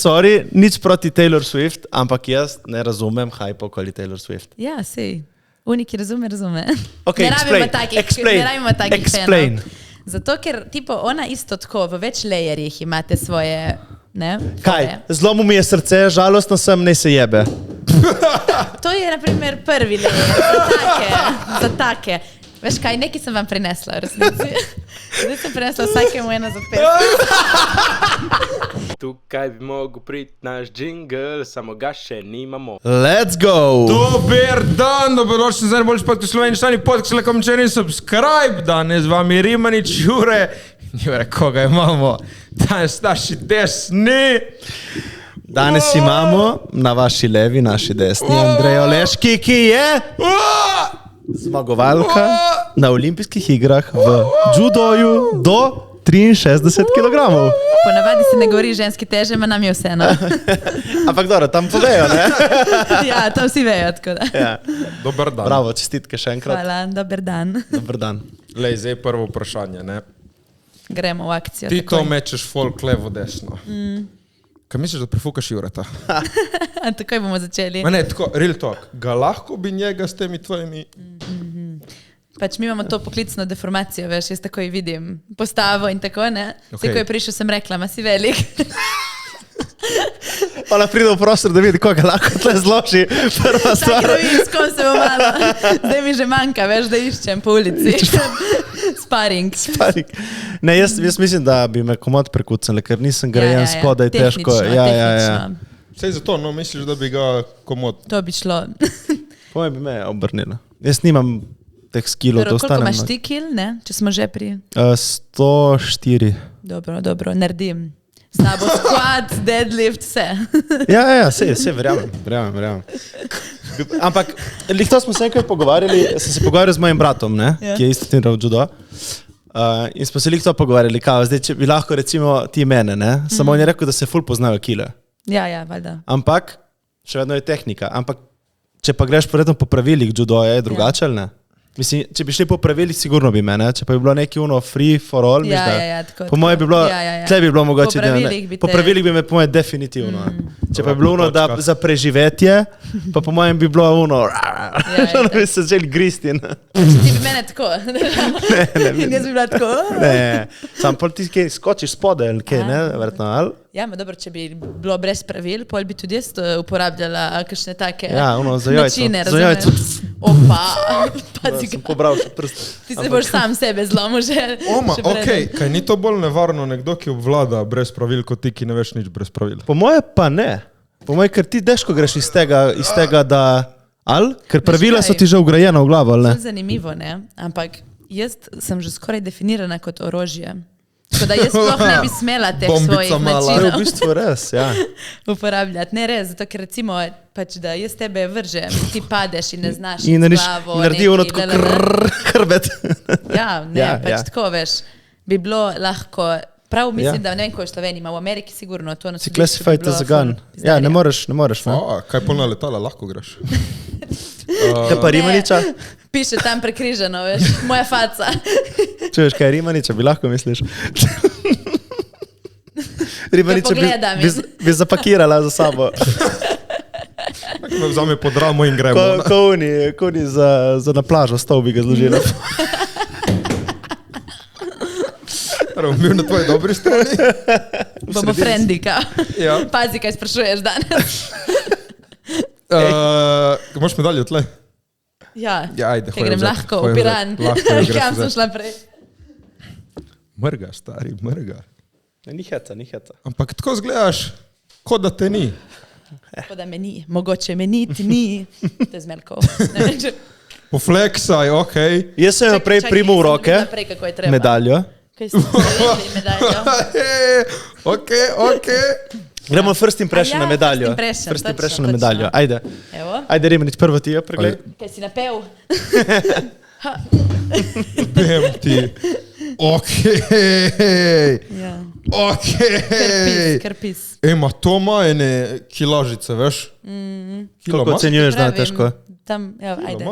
sorry, nič proti Taylor Swift, ampak jaz ne razumem hype okoli Taylor Swift. Ja, sej. Uniki razume. Okay, ne rabimo takih explain. Fanov. Zato, ker tipo, ona isto tako, v več lajerjih imate svoje, ne? Kaj? Zlomil mi je srce, žalostno sem, ne se jebe. To je, na primer, prvi lajer. Za take. Veš kaj, nekaj sem vam prinesla, v resnici. Zdaj sem prinesla vsakemu eno za 5. Tukaj bi mogel priti naš jingle, samo ga še nimamo. Let's go! Dober dan, dobrodošli za najboljši podcast slovenščini, podcast Lekomčani, subscribe, danes z vami Rimanič, Jure, koga imamo, danes naši desni. Danes imamo na vaši levi, naši desni, Andrej Oleški, ki je zmagovalka na olimpijskih igrah v judoju do 63 kg. Ponavadi se ne govori ženski teže, ma nam je vseeno. Ampak dobro, tam povejo, ne? Ja, tam vsi vejo, tako da. Ja. Dober dan. Bravo, čestitke še enkrat. Hvala, dober dan. Dober dan. Lej, zdaj prvo vprašanje, ne? Gremo v akcijo. Ti to mečeš folk levo desno. Kaj misliš, da prifukaš Jureta? Takoj bomo začeli. Ma ne, tako, real talk. Ga lahko bi njega s temi tvojimi... Pač mi imamo to poklicno deformacijo, veš, jaz takoj vidim postavo in tako, ne? Okay. Ko je prišel, sem rekla, ma si velik. Ona pride v prostor, da vidi, koga lahko tle zloži. Prva stvar. Čakaj, da vidim, s kom se bo malo. Zdaj mi že manjka, veš, da iščem po ulici. Sparing. Ne, jaz mislim, da bi me komod prekucali, ker nisem grajen spodaj težko. Tehnično. Sej zato, no, misliš, da bi ga komod... To bi šlo. Povej bi me obrnila. Jaz nimam teh skillov, da ostanem. Koliko imaš ti kill, ne? Če smo že pri... 104. Dobro, naredim. Slabo squat, deadlift, vse. Ja, vse, verjamem. Ampak, to smo se enkrat pogovarjali, sem se pogovarjal z mojim bratom, ne, ki je isto treniral judo. In smo se to pogovarjali, kao, zdaj, če bi lahko recimo ti mene, ne, samo on je rekel, da se ful poznajo kile. Ja, valjda. Ampak, še vedno je tehnika. Ampak, če pa greš po pravilih judoja, je drugače, ali ne? Mislim, če bi šli po pravilih, sigurno bi me, ne? Če pa bi bilo neki free for all, tako. Po moje bi bilo, tle bi bilo mogoče, po pravilih bi me po moje definitivno. Če pa bi bilo da za preživetje, pa po mojem bi bilo bi se želi gristi. Ti bi mene tako. Ne. In jaz bi bila tako. Ne, sam pol ti skočiš spodaj, ali kaj, ne, verjetno, ali? Ja, ma dobro, če bi bilo brez pravil, pol bi tudi jaz uporabljala kakšne take načine, razumeš? Opa, pazi sem pobral še prst. Ti se boš sam sebe zlomil že. Okej, kaj ni to bolj nevarno nekdo, ki obvlada brez pravil, kot ti, ki ne veš nič brez pravil? Po moje pa ne. Po moje, ker ti težko greš iz tega, da... Ali? Ker pravila so ti že ugrajena v glavo, ali ne? To je zanimivo, ne? Ampak jaz sem že skoraj definirana kot orožje. Tako da jaz sploh ne bi smela teh svojih načinov. To je v bistvu res, ja. Uporabljati. Ne res, zato ker recimo, pač, da jaz tebe vržem, ti padeš in ne znaš in z glavo. In naredi ono tako hrbet. Ja, tako veš, bi bilo lahko, prav mislim, da ne vem, ko je v Sloveniji, ima v Ameriki sigurno to. Si classified as a gun. Ja, ne moreš, ne. Kaj polna letala lahko greš? Kaj pa Rimaniča? Piše tam prekrižano, veš, moja faca. Če veš, kaj je Rimaniča, bi lahko misliš. Rimaniča bi zapakirala za sabo. Me vzame pod ramo in gremo. Ko oni za na plažo stol bi ga zložila. Bil na tvoji dobri strani. Bomo frendika. Ja. Pazi, kaj sprašuješ danes. Imaš medaljo tle? Ja, ajde, kaj grem lahko v Piran. Kam sem šla prej? Mrga, stari, mrga. Ni heca. Ampak tako zgledaš, kot da te ni. Kot da me ni. Mogoče me ni, ti ni. To je zmelkov. Pofleksaj, okej. Jaz sem prej primil v roke medaljo. Kaj si rekli medaljo? Okej. Gremo first impression na medaljo. First impression na medaljo. Ajde, Rimanič, prvo ti jo pregled. Kaj si napel? Pem ti. Okej. Krpis. Ma to ima ene kilažice, veš? Koliko ocenjuješ, da je težko? Tam, ajde.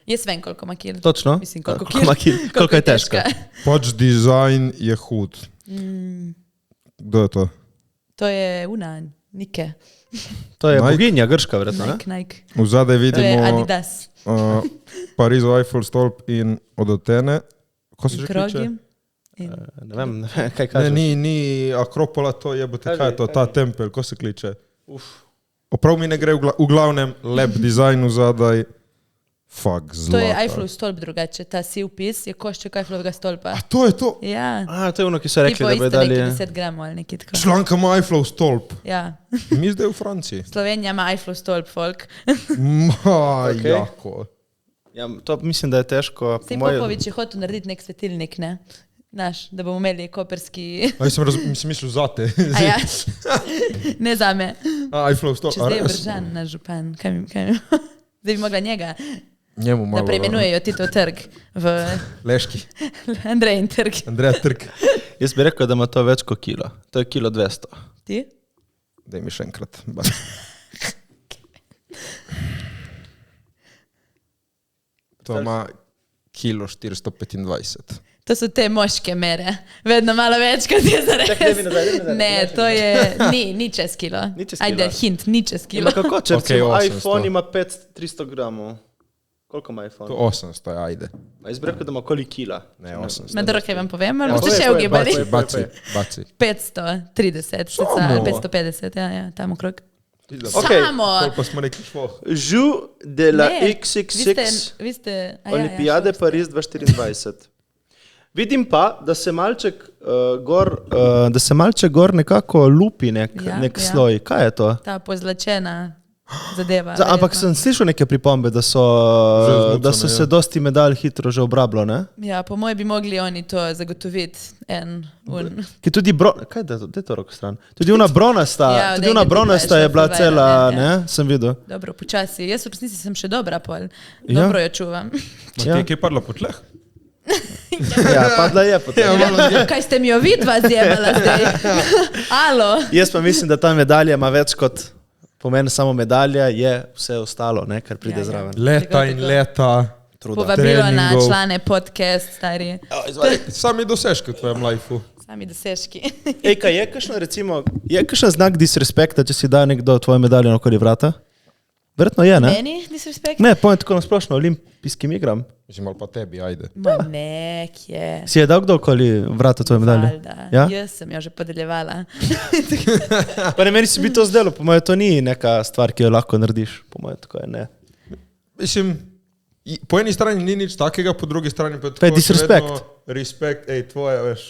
Jaz vem, koliko ima kil. Točno? Mislim, koliko kil. Koliko je težko? Pač dizajn je hud. Kdo je to? To je Nike. To je Nike. boginja grška, verjetno, ne? Nike. V zadaj To je vidimo Adidas. Parizov Eiffel stolp in od Atene. Ko se že Krogi. kliče? Ne vem, kaj Ne, kažeš. ni Akropola, to je, kaj je to, ta tempelj, ko se kliče? Uf. Oprav mi ne gre v glavnem, lep dizajn v zadaj. Fuck, To zlata. je Eiffelov stolp drugače. Ta si upis je košček Eiffelovega stolpa. A to je to? Ja. To je ono, ki so rekli, Tipo da bo isto dali... neki 10 gramov ali nekaj tako. Članka ima Eiffelov stolp. Ja. Mi zdaj v Franciji. Slovenija ima Eiffelov stolp, folk. Okej. Jako. Ja, to mislim, da je težko. Sej Popovič je hotel narediti nek svetilnik, ne? Naš, da bomo imeli koperski... A jaz sem mislil zate. A ja, ne za me. Eiffelov stolp. Če zdaj je Bržan, naš župan, kaj mi... Zdaj bi mogla njega, Njemu malo. da preimenujejo Tito trg v Leški. Andrejin trg. Andreja Trg. Jaz bi rekel, da ima to več kot kilo. To je 1,2 kg. Ti? Daj mi še enkrat. To ima 1,425 kg. To so te moške mere. Vedno malo več, kot je zares. Ne, to je... Ni čez kilo. Ni čez kilo. Ajde, hint, ni čez kilo. Kako, če Okej, recimo 800. iPhone ima 300 gramov. Koliko ima iPhone? To 800, ajde. Jaz bi rekel, da ima okoli kila. Ne, 800. Na dobro, kaj vam povem, ali Ja, boste povej, še povej, ugibali? Baci. 530, Samo? 550, ja, tam okrog. Okej. Samo! Pa smo rekli šloh. Jour de la Ne, XXX vi ste... Olimpijade Pariz 2024. Vidim pa, da se malček gor nekako lupi nek sloj. Kaj je to? Ta pozlačena zadeva. Ampak verjetno. sem slišal neke pripombe, da so se dosti medalj hitro že obrablo, ne? Ja, po mojem bi mogli oni to zagotoviti Ki tudi kaj je to? Daj to roko stran. Tudi ona bronasta, Ja, tudi daj, ona da bronasta je pripraviš bila na cela, festivalu, ne? ja. Sem videl. Dobro, počasi. Jaz v resnici sem še dobra pol. Ja. Dobro jo čuvam. Ja. Kje je padla po tleh? Ja, padla je potem. Kaj ste mi jo vidva zjebala zdaj? Alo? Jaz pa mislim, da ta medalja ima več kot pomeni samo medalja, je vse ostalo, ne, kar pride Ja, ja. zraven. Leta Tako, in tako. leta. Povabilo na treningov. člane podcast, stari. Sami dosežki v tvojem lifeu. Sami dosežki. Ej, kaj je kakšno, recimo, je kakšen znak disrespekta, če si da nekdo tvojo medaljo okoli vrata? Verjetno je, ne? Meni disrespekt? Ne, pojem tako na splošno olimpijskim igram. Mislim, ali pa tebi, ajde. Ma ne, kje. Si je dal kdo okoli vrata tvoje medalje? Valjda. Ja? Jaz sem jo že podeljevala. Pa ne, meni si bi to zdelo, po mojem, to ni neka stvar, ki jo lahko narediš. Po mojem, tako je, ne. Mislim, po eni strani ni nič takega, po drugi strani pa je Pa je tako še disrespekt. vedno respekt, ej, tvoje, veš.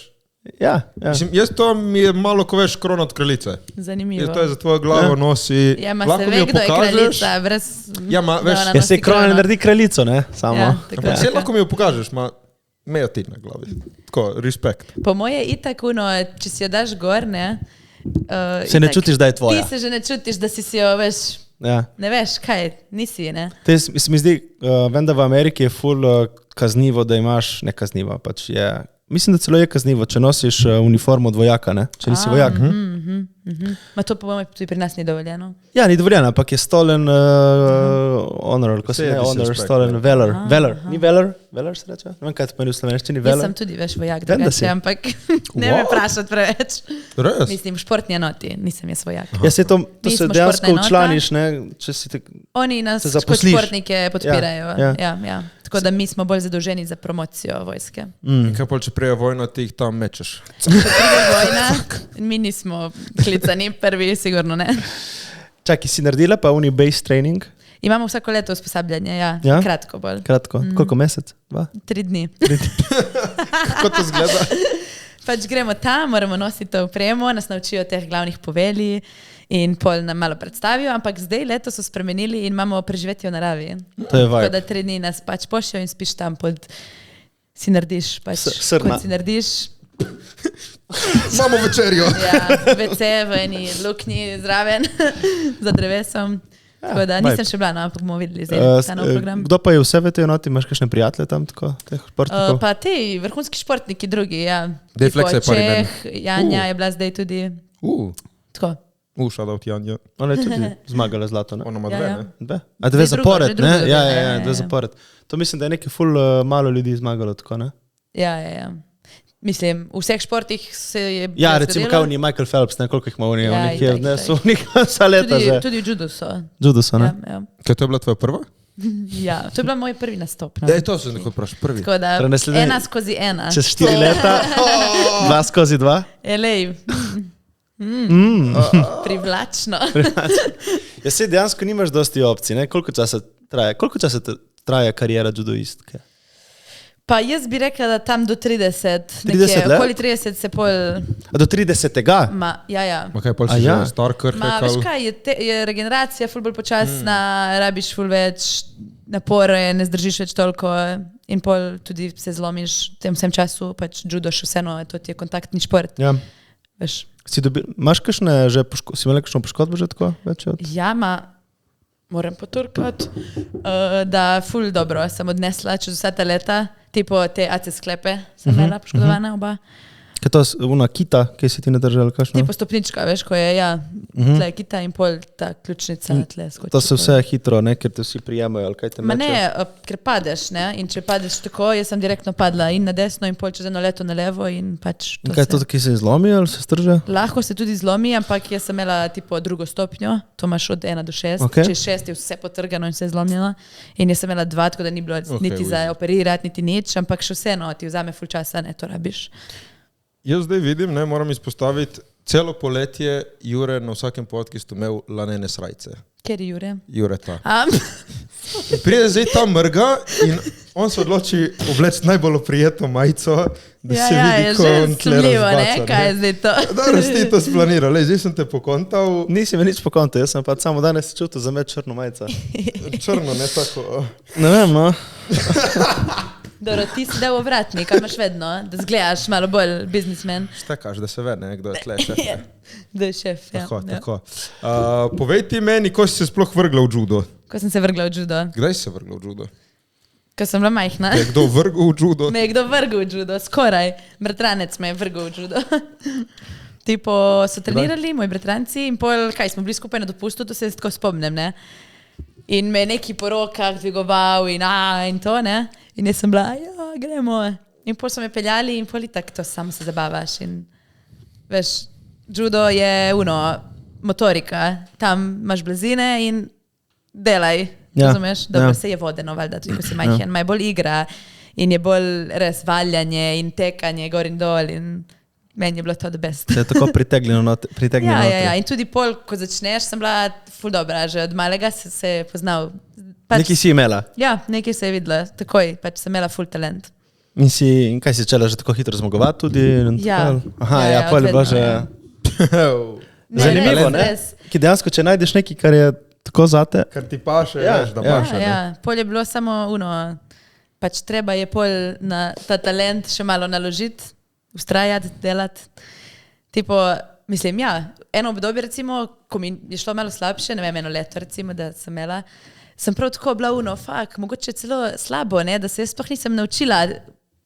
Ja, ja. Mislim, jaz to mi je malo, ko veš, krona od kraljice. Zanimivo. Jaz to je za tvojo glavo nosi. Ja, ma lahko se mi ve, jo kdo je pokažeš. kraljica, brez... Ja, ma, veš, da ona Ja, nosi se krona krono. naredi kraljico, ne? Samo. Ja, tako, Ampak vse tako. lahko mi jo pokažeš, ma mejo ti na glavi. Tako, respekt. Po moje je itak uno, če si jo daš gor, ne? Se ne čutiš, da je tvoja. Ti se že ne čutiš, da si jo, veš, Ja. ne veš, kaj, nisi, ne? Se mi zdi, vem, da v Ameriki je ful kaznivo, da imaš, ne kaznivo, pač je, mislim, da celo je kaznivo, če nosiš uniformo od vojaka, ne? Če nisi vojak. Ma to po mojem tudi pri nas ni dovoljeno. Ja, ni dovoljeno, ampak je stolen honor, ko se Vse je ne honor, disrespect, stolen ne. valor. Valor, ni valor? Valor se reče? Ne vem, kaj to pomeni v slovenščini, Jaz valor. sem tudi, veš, vojak Vem, da si. drugače, ampak ne me vprašati preveč. Res? Mislim, športni enoti, nisem jaz vojak. Ja, se to Mi se smo dejansko športna enota. učlaniš, ne? Če si te... Oni nas Se kot zaposliš. športnike podpirajo. Ja, Ja, ja. Tako da mi smo bolj zadolženi za promocijo vojske. In kaj pa, če prije vojna, ti jih tam mečeš? Če pride vojna, mi nismo klicani prvi, sigurno ne. Čakaj, si naredila pa uni base training? Imamo vsako leto usposabljanje, ja, Ja? kratko bolj. Kratko, koliko mesec? 2? 3 dni. Kako to zgleda? Pač gremo tam, moramo nositi to opremo, nas naučijo teh glavnih poveli in pol nam malo predstavijo, ampak zdaj leto so spremenili in imamo preživetje v naravi. To je Tako vibe. da 3 dni nas pač pošljajo in spiš tam pod... Si narediš, pač, Srna. kot si narediš, Imamo večerjo. ja, WC v eni luknji zraven za drevesom. Tako da nisem vibe. še bila, no, ampak bomo videli zdaj ta nov program. Kdo pa je vse v tej enoti, imaš kakšne prijatelje tam, tako, teh športnikov? Pa ti vrhunski športniki drugi, ja. Dej Tipo Flex je par imen. Čeh, Janja je bila zdaj tudi. Tako. Šadov ti Janja. Ona je tudi zmagala zlato, ne? Ona ima Ja, dve, ja. ne? Dve? A dve Zdaj drugo, zapored, že drugo ne? dobila, Ja, ja, ja, ja, dve ja. zapored. To mislim, da je nekaj ful malo ljudi zmagalo, tako, ne? Ja, ja, ja. mislim, v vseh športih se je... Ja, recimo kao ni Michael Phelps, nekoliko jih ima v njih, Ja, on jih je itak, vnesel v njih vsa leta že. Tudi v judu so. Judo so, ne? Ja. Kaj to je bila tvoja prva? Ja, to je bil moj prvi nastop. No. To se neko vprašal, prvi. Tako da, Torej naslednji- 1/1. Čez 4 leta, 2/2. Elej. Privlačno. Ja, se dejansko nimaš dosti opcij, ne? Koliko časa traja karijera judoistke? Pa jaz bi rekla, da tam do 30, 30 let? okoli 30 se pol... A do 30. Ja. Ma kaj, pol A si ja? že star krhek? Veš kaj, je regeneracija ful bolj počasna, rabiš ful več napore, ne zdržiš več toliko in pol tudi se zlomiš v tem vsem času, pač judoš vseeno, to ti je kontaktni šport. Ja. Veš. Imaš kakšne že si imel kakšno poškodbo že tako? Več od... Ja, moram poturkati, da ful dobro sem odnesla čez vsa ta leta, tipo te AC sklepe sem imela poškodovana oba. Kaj to je una kita, ki si ti ne držala kakšno? Tipo stopnička, veš, ko je, ja, tle kita in pol ta ključnica tle skoči. To se vse hitro, ne, ker te vsi prijemajo, ali kaj te Ma meče? ne, ker padeš, ne, in če padeš tako, jaz sem direktno padla in na desno in pol čez eno leto na levo in pač In kaj je to, ki se zlomi ali se strže? Lahko se tudi zlomi, ampak jaz sem imela tipo drugo stopnjo, to imaš od 1 do 6, Ok. čez 6 je vse potrgano in vse zlomljeno in jaz sem imela 2, tako da ni bilo niti za operirati, niti nič, ampak še vseeno ti vzame ful časa, ne, to rabiš. Jaz zdaj vidim, ne, moram izpostaviti, celo poletje Jure na vsakem podcastu imel lanene srajce. Ker je Jure? Jure ta. In pride zdaj ta mrga in on se odloči obleči najbolj prijetno majico, da se vidi, ko on tle razbaca. Kaj je zdaj to? Da, res ti to splaniral. Lej, zdaj sem te pokontal. Nisi me nič pokontal, jaz sem pa samo danes čutil za med črno majico. Črno, ne tako. Ne vem, no. Dobro, ti si dal ovratnik, ali imaš vedno, da zgledaš malo bolj biznismen. Štekaš, da se ve, ne, kdo je tle šef. Da je šef, ja. Tako. Povej ti meni, ko si se sploh vrgla v judo. Ko sem se vrgla v judo. Kdaj si se vrgla v judo? Ko sem bila majhna. Je kdo vrgel v judo? Me je kdo vrgel v judo, skoraj. Bratranec me je vrgel v judo. Tipo, so trenirali moji bratranci in pol, kaj, smo bili skupaj na dopustu, to se tako spomnim, ne. In me je neki po rokah dvigoval in to, ne. In jaz sem bila, ja, gremo. In pol so me peljali in pol itak to samo se zabavaš. In veš, judo je motorika. Tam imaš blazine in delaj, razumeš? Dobro, se je vodeno, valjda, tudi ko si majhen. Ma je bolj igra in je bolj res valjanje in tekanje gor in dol in meni je bilo to the best. Se je tako pritegnilo. Ja, in tudi pol, ko začneš, sem bila ful dobra, že od malega se je poznal. Nekaj si imela. Ja, nekaj se je videla, takoj, pač sem imela ful talent. In kaj si začela že tako hitro zmagovati tudi? Ja. Aha, ja, pol je bilo že... Zanimivo, ne? Ki dejansko, če najdeš nekaj, kar je tako zate... Kar ti paše, veš, da paše. Ja, pol je bilo samo pač treba je pol na ta talent še malo naložiti, ustrajati, delati. Tipo, mislim, ja, eno obdobje recimo, ko mi je šlo malo slabše, ne vem, 1 leto recimo, da sem imela, sem prav tako bila mogoče celo slabo, ne, da se jaz sploh nisem naučila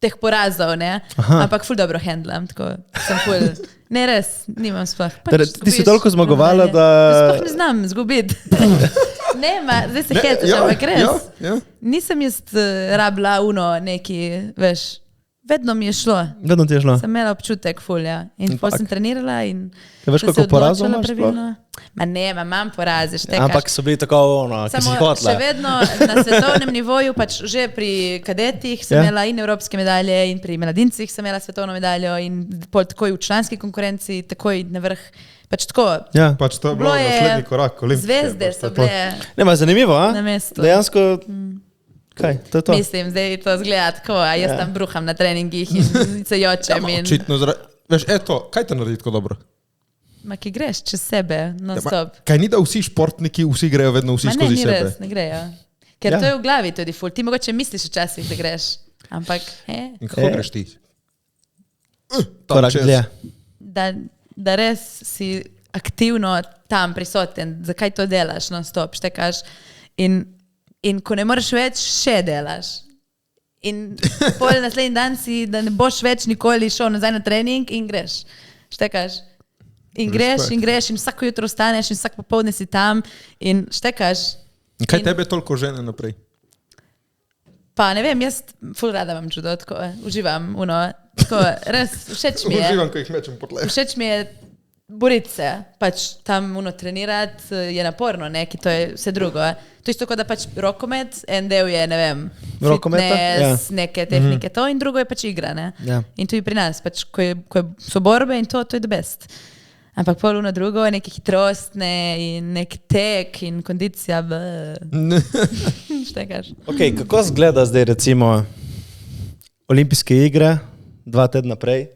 teh porazov, ne, ampak ful dobro handlam, tako sem ful, ne res, nimam sploh. Pač ti si toliko zmagovala, da... Sploh ne znam zgubiti. Ne, zdaj se heceš, ampak res. Nisem jaz rabila neki, veš, vedno mi je šlo. Vedno ti je šlo. Sem imela občutek ful, ja. In pol sem trenirala in ja, veš, koliko porazov imaš pravilno. Ma ne, imam poraze, štekaš. Ampak so bili tako ki si hotla. Še vedno na svetovnem nivoju, pač že pri kadetih sem imela in evropske medalje in pri mladincih sem imela svetovno medaljo in pol takoj v članski konkurenci, takoj na vrh. Pač tako. Ja. Pač to je bilo naslednji korak. Zvezde so bile. Ne, ma zanimivo, a? Na mestu. Dejansko, kaj, to je to. Mislim, zdaj to zgleda tako, a jaz tam bruham na treningih in se jočem. Očitno, veš, eto, kaj te naredi tako dobro? Ma ki greš čez sebe, non-stop. Kaj ni, da vsi športniki, vsi grejo vedno vsi skozi sebe? Ma ne, ni res, ne grejo. Ker to je v glavi tudi ful. Ti mogoče misliš včasih, da greš, ampak, In kako greš ti? Korak dlje. Da res si aktivno tam prisoten, zakaj to delaš, non-stop, štekaš. In ko ne moreš več, še delaš. In pol naslednji dan si, da ne boš več nikoli šel nazaj na trening in greš. Štekaš. In greš in vsako jutro ostaneš in vsak popoldne si tam in štekaš. In kaj tebe toliko žene naprej? Pa ne vem, jaz ful rada imam judo, tako uživam, tako, res všeč mi je. Uživam, ko jih mečem po tleh. Všeč mi je boriti se, pač tam trenirati je naporno, ne, ki to je vse drugo. To je isto, kot da pač rokomet, en del je, ne vem, fitness, neke tehnike, to, in drugo je pač igra, ne. In tudi pri nas, pač, ko so borbe in to je the best. Ampak pol ono drugo je neke hitrostne in nek tek in kondicija. Šta kažeš? Ok, kako zgleda zdaj recimo olimpijske igre, 2 tedna prej?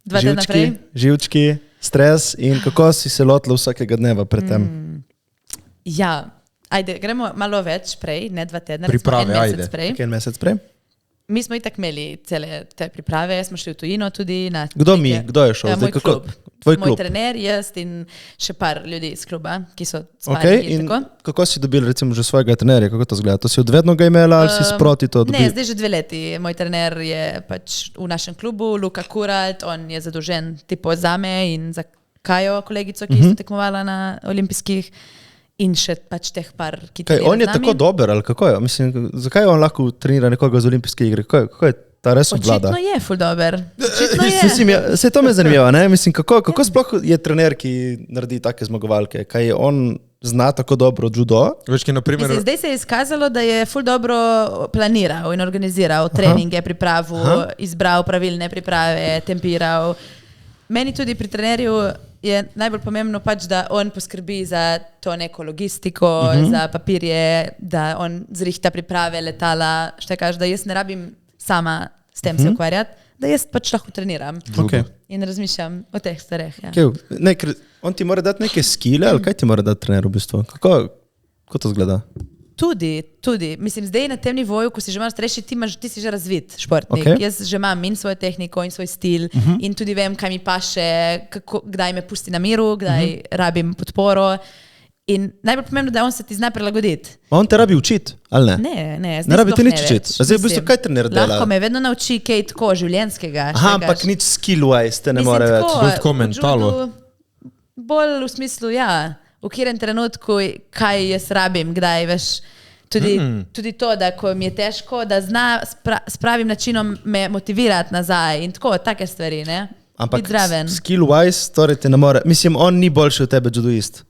2 tedna prej? Živčki, stres in kako si se lotila vsakega dneva pred tem? Ja, ajde, gremo malo več prej, ne 2 tedna, Priprave, recimo 1 mesec prej. En mesec prej? Mi smo itak imeli cele te priprave, smo šli v tujino tudi. Kdo mi? Kdo je šel? Moj klub. Tvoj klub? Moj trener, jaz in še par ljudi iz kluba, ki so sparili. In kako si dobil recimo že svojega trenerja? Kako to zgleda? To si odvedno ga imela ali si sproti to dobil? Ne, zdaj že 2 leti. Moj trener je pač v našem klubu, Luka Kuralt, on je zadolžen tipo zame in za Kajo, kolegico, ki so tekmovala na olimpijskih. In še pač teh par, ki trenirajo z nami. On je tako dober, ali kako je? Mislim, zakaj on lahko trenira nekoga z olimpijske igre? Kako je ta res obvlada? Očitno je ful dober. Očitno je. Se to me zanima, ne? Mislim, kako sploh je trener, ki naredi take zmagovalke? Kaj je on zna tako dobro judo? Večki, naprimer... Zdaj se je izkazalo, da je ful dobro planiral in organiziral treninge, pripravil, izbral pravilne priprave, tempiral. Meni tudi pri trenerju je najbolj pomembno pač, da on poskrbi za to neko logistiko, za papirje, da on zrihta priprave, letala, šta kažeš, da jaz ne rabim sama s tem se ukvarjati, da jaz pač lahko treniram. In razmišljam o teh stvareh. Ja. On ti mora dati neke skile, ali kaj ti mora dati trener v bistvu? Kako to zgleda? Tudi. Mislim, zdaj na tem nivoju, ko si že malo starejši, ti si že razvit športnik. Jaz že imam in svojo tehniko in svoj stil in tudi vem, kaj mi paše, kdaj me pusti na miru, kdaj rabim podporo. In najbolj pomembno, da on se ti zna prilagoditi. On te rabi učiti, ali ne? Ne. Ne rabi te nič učiti. Zdaj v bistvu kaj trener dela? Lahko me vedno nauči kaj tako življenjskega. Ampak nič skill-wise te ne more več. Tako mentalo. Bolj v smislu, v katerem trenutku, kaj jaz rabim, kdaj, veš, tudi to, da ko mi je težko, da zna s pravim načinom me motivirati nazaj in tako, take stvari, ne? Ampak skill-wise, torej te ne more, mislim, on ni boljši od tebe judoist.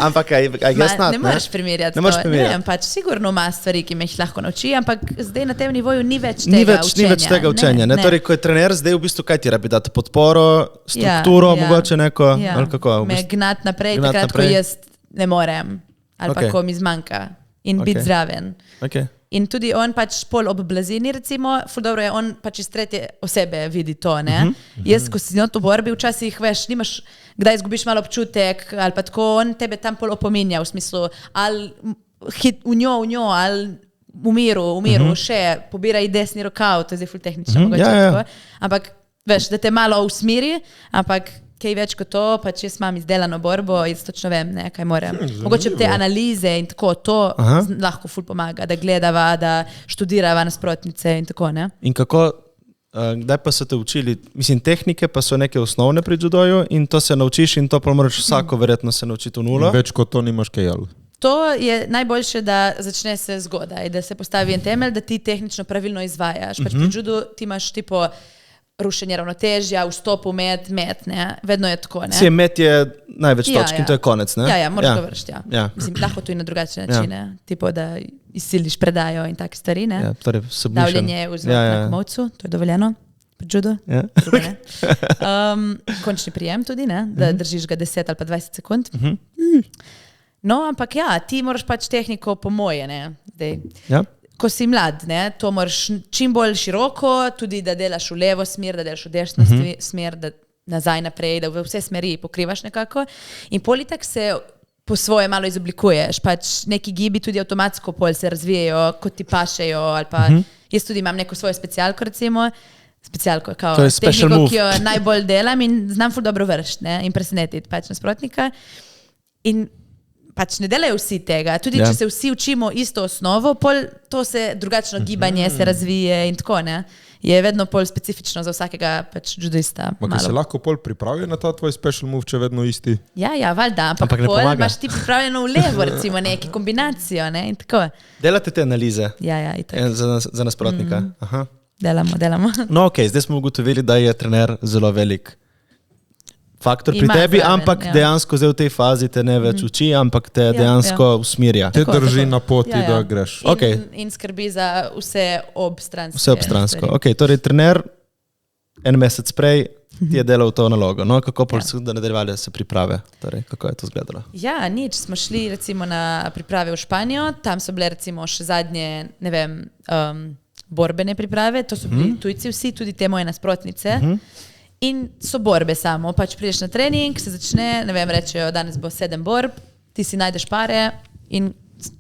Ampak ne moreš primerjati to. Ne vem, pač sigurno ima stvari, ki me jih lahko nauči, ampak zdaj na tem nivoju ni več tega učenja. Ni več tega učenja. Torej, ko je trener, zdaj v bistvu kaj ti rabi dati? Podporo, strukturo, mogoče neko? Ali kako? Me gnati naprej, takrat, ko jaz ne morem. Ali pa ko mi zmanjka. In biti zraven. In tudi on pač pol ob blazini, recimo, ful dobro je, on pač iz tretje osebe vidi to, ne? Jaz, ko si not v borbi, včasih, veš, nimaš, kdaj izgubiš malo občutek, ali pa tako, on tebe tam pol opominja, v smislu, ali v njo, ali v miru, še, pobiraj desni rokav, to je zdaj ful tehnično, mogoče tako. Ampak, veš, da te malo usmiri, ampak kaj več kot to, pač jaz imam izdelano borbo, jaz točno vem, ne, kaj moram. Mogoče te analize in tako, to lahko ful pomaga, da gledava, da študirava nasprotnice in tako, ne. In kako, kdaj pa so te učili, mislim, tehnike pa so neke osnovne pri judoju in to se naučiš in to pa moraš vsako verjetno se naučiti v nulo. Več kot to nimaš kaj jel. To je najboljše, da začne se zgodaj, da se postavi en temelj, da ti tehnično pravilno izvajaš. Pač pri judu ti imaš tipo rušenje ravnotežja, vstopu met, ne, vedno je tako, ne. Met je največ točk in to je konec, ne? Ja, moraš to vršiti, Mislim, lahko tudi na drugačne načine, tipo, da izsiliš predajo in take stvari, ne. Torej davljenje vzvod na komovcu, to je dovoljeno pri judu. Končni prijem tudi, ne, da držiš ga 10 ali pa 20 sekund. No, ampak ti moraš pač tehniko po moje, ne, zdaj. Ko si mlad, ne, to moraš čim bolj široko, tudi da delaš v levo smer, da delaš v desno smer, da nazaj naprej, da v vse smeri pokrivaš nekako. In politak se po svoje malo izoblikuješ, pač neki gibi tudi avtomatsko pol se razvijajo, kot ti pašejo, ali pa jaz tudi imam neko svojo specialko, recimo, kao tehniko, ki jo najbolj delam in znam ful dobro vršiti, ne, in presenetiti pač nasprotnika. In pač ne delajo vsi tega. Tudi če se vsi učimo isto osnovo, pol to se drugačno gibanje se razvije in tako, ne. je vedno pol specifično za vsakega pač judoista. Kaj se lahko pol pripravi na ta tvoj special move, če je vedno isti? Ja, valjda, ampak ne pol pomaga. imaš ti pripravljeno v levo, recimo neki kombinacijo, ne, in tako. Delate te analize Ja, itak. za nasprotnika. Aha. Delamo. No, ok, zdaj smo ugotovili, da je trener zelo velik faktor pri Ima tebi, zraven, ampak ja. dejansko zdaj v tej fazi te ne več uči, ampak te dejansko usmirja. Te Tako, drži tako. na poti, Ja, ja. da greš. Okej. In skrbi za vse obstranske. Vse obstransko. stvari. Ok, torej trener en mesec prej ti je delal to nalogo. No, kako pa so da nadaljevali se priprave? Torej, kako je to izgledalo? Ja, nič. Smo šli recimo na priprave v Španijo, tam so bile recimo še zadnje, ne vem, borbene priprave, to so bili tujci vsi, tudi te moje nasprotnice. In so borbe samo, pač prideš na trening, se začne, ne vem, rečejo, danes bo 7 borb, ti si najdeš pare in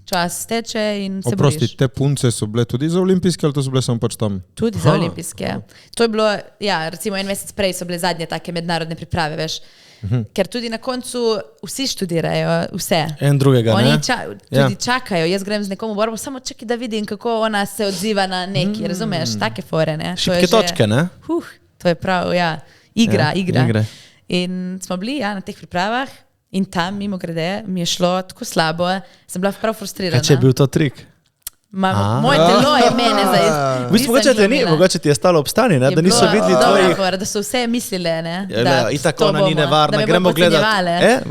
čas teče in se Oprosti, boriš. te punce so bile tudi za olimpijske ali to so bile samo pač tam? Tudi za olimpijske. To je bilo, ja, recimo en mesec prej so bile zadnje take mednarodne priprave, veš. Ker tudi na koncu vsi študirajo vse. En drugega, Oni ne? tudi čakajo, jaz grem z nekom v borbo, samo čakaj, da vidim, kako ona se odziva na neki, razumeš, take fore, ne. To je Šibke že- točke, ne? To je prav, ja, igra. igre. In smo bili, ja, na teh pripravah in tam, mimo grede, mi je šlo tako slabo, sem bila prav frustrirana. Kaj če je bil to trik? Moje telo je mene zdaj. Mogoče ti je stalo obstani, ne? Da niso videli tvojih... Da so vse mislile, ne? Ja, itak ona ni nevarna, gremo gledati.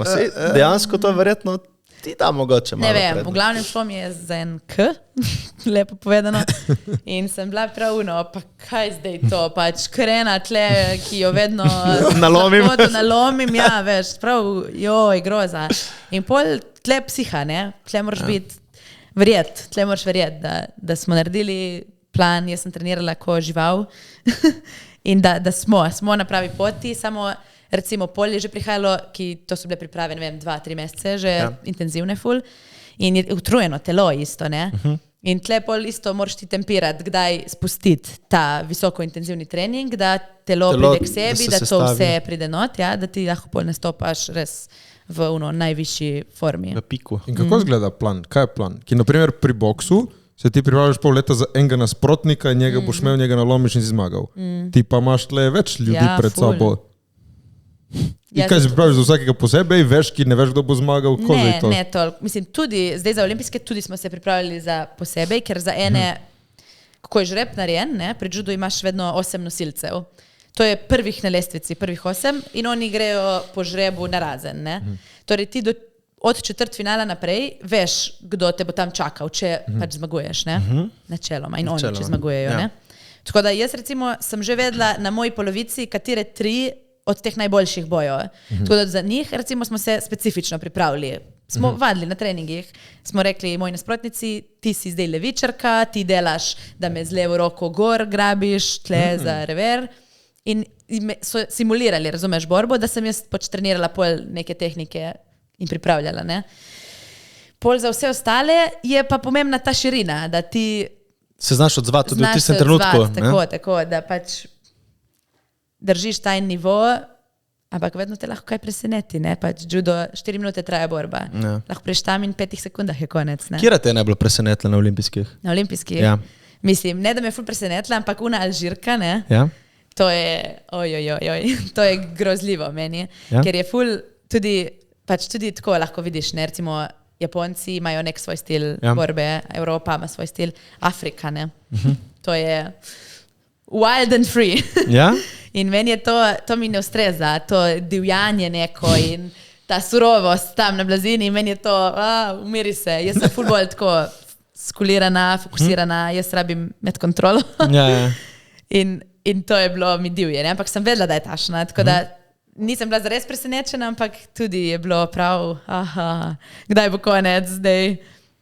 Dejansko to verjetno ti da mogoče malo. Ne vem, prednost. v glavnem šlo mi je za en K, lepo povedano. In sem bila pravno, pa kaj zdaj to, pač krena tle, ki jo vedno Nalomim. na hodu nalomim, ja, veš, prav, joj, groza. In pol tle psiha, ne, tle moraš biti tle moraš verjeti, da smo naredili plan, jaz sem trenirala ko žival in da smo na pravi poti, samo recimo pol je že prihajalo, ki to so bile priprave, ne vem, 2-3 mesece, že intenzivne ful in je utrujeno telo isto, ne. In tle pol isto moraš ti tempirati, kdaj spustiti ta visoko intenzivni trening, da telo pride k sebi, da to sestavi. vse pride not, ja, da ti lahko pol nastopaš res v najvišji formi. V piku. In kako izgleda plan? Kaj je plan? Ki naprimer pri boksu se ti pripravljaš pol leta za enega nasprotnika in njega boš imel, njega nalomiš in si zmagal. Ti pa imaš tle več ljudi Ja, pred ful. sabo. In Ja, kaj se pripraviš za vsakega posebej, veš, ki ne veš, kdo bo zmagal, kako zdaj to? Ne toliko. Mislim, tudi zdaj za olimpijske tudi smo se pripravljali za posebej, ker za ene, kako je žreb narejen, ne, pri judu imaš vedno 8 nosilcev. To je prvih na lestvici, prvih 8 in oni grejo po žrebu na razen, ne. Torej ti od četrtfinala naprej veš, kdo te bo tam čakal, če pač zmaguješ, ne, načeloma in oni, če zmagujejo, ja. ne. Tako da jaz recimo sem že vedela na moji polovici, katere 3 od teh najboljših bojev. Tako da za njih recimo smo se specifično pripravili. Smo vadili na treningih, smo rekli moji nasprotnici, ti si zdaj levičarka, ti delaš, da me z levo roko gor grabiš, tle za rever. In so simulirali, razumeš, borbo, da sem jaz pač trenirala pol neke tehnike in pripravljala, ne. Pol za vse ostale je pa pomembna ta širina, da ti Se znaš odzvati tudi v znaš tistem se trenutku. odzvati, tako, da pač držiš ta nivo, ampak vedno te lahko kaj preseneti, ne, pač judo 4 minute traja borba. Ja. Lahko preš tam in 5 sekundah je konec, ne. Kjera te je najbolj presenetila na olimpijskih? Na olimpijskih. Ja. Mislim, ne da me je ful presenetila, ampak una Alžirka, ne. Ja? To je, to je grozljivo meni, Ja? ker je ful tudi, pač tudi tako lahko vidiš, ne, recimo Japonci imajo nek svoj stil borbe, Evropa ima svoj stil, Afrika, ne. To je wild and free. Ja? In meni je to mi ne ustreza, to divjanje neko in ta surovost tam na blazini, meni je to, umiri se, jaz sem ful bolj tako skulirana, fokusirana, jaz rabim med kontrolo. Ja. In to je bilo mi divje, ne? Ampak sem vedela, da je tašna, tako da nisem bila zares presenečena, ampak tudi je bilo prav, kdaj bo konec zdaj.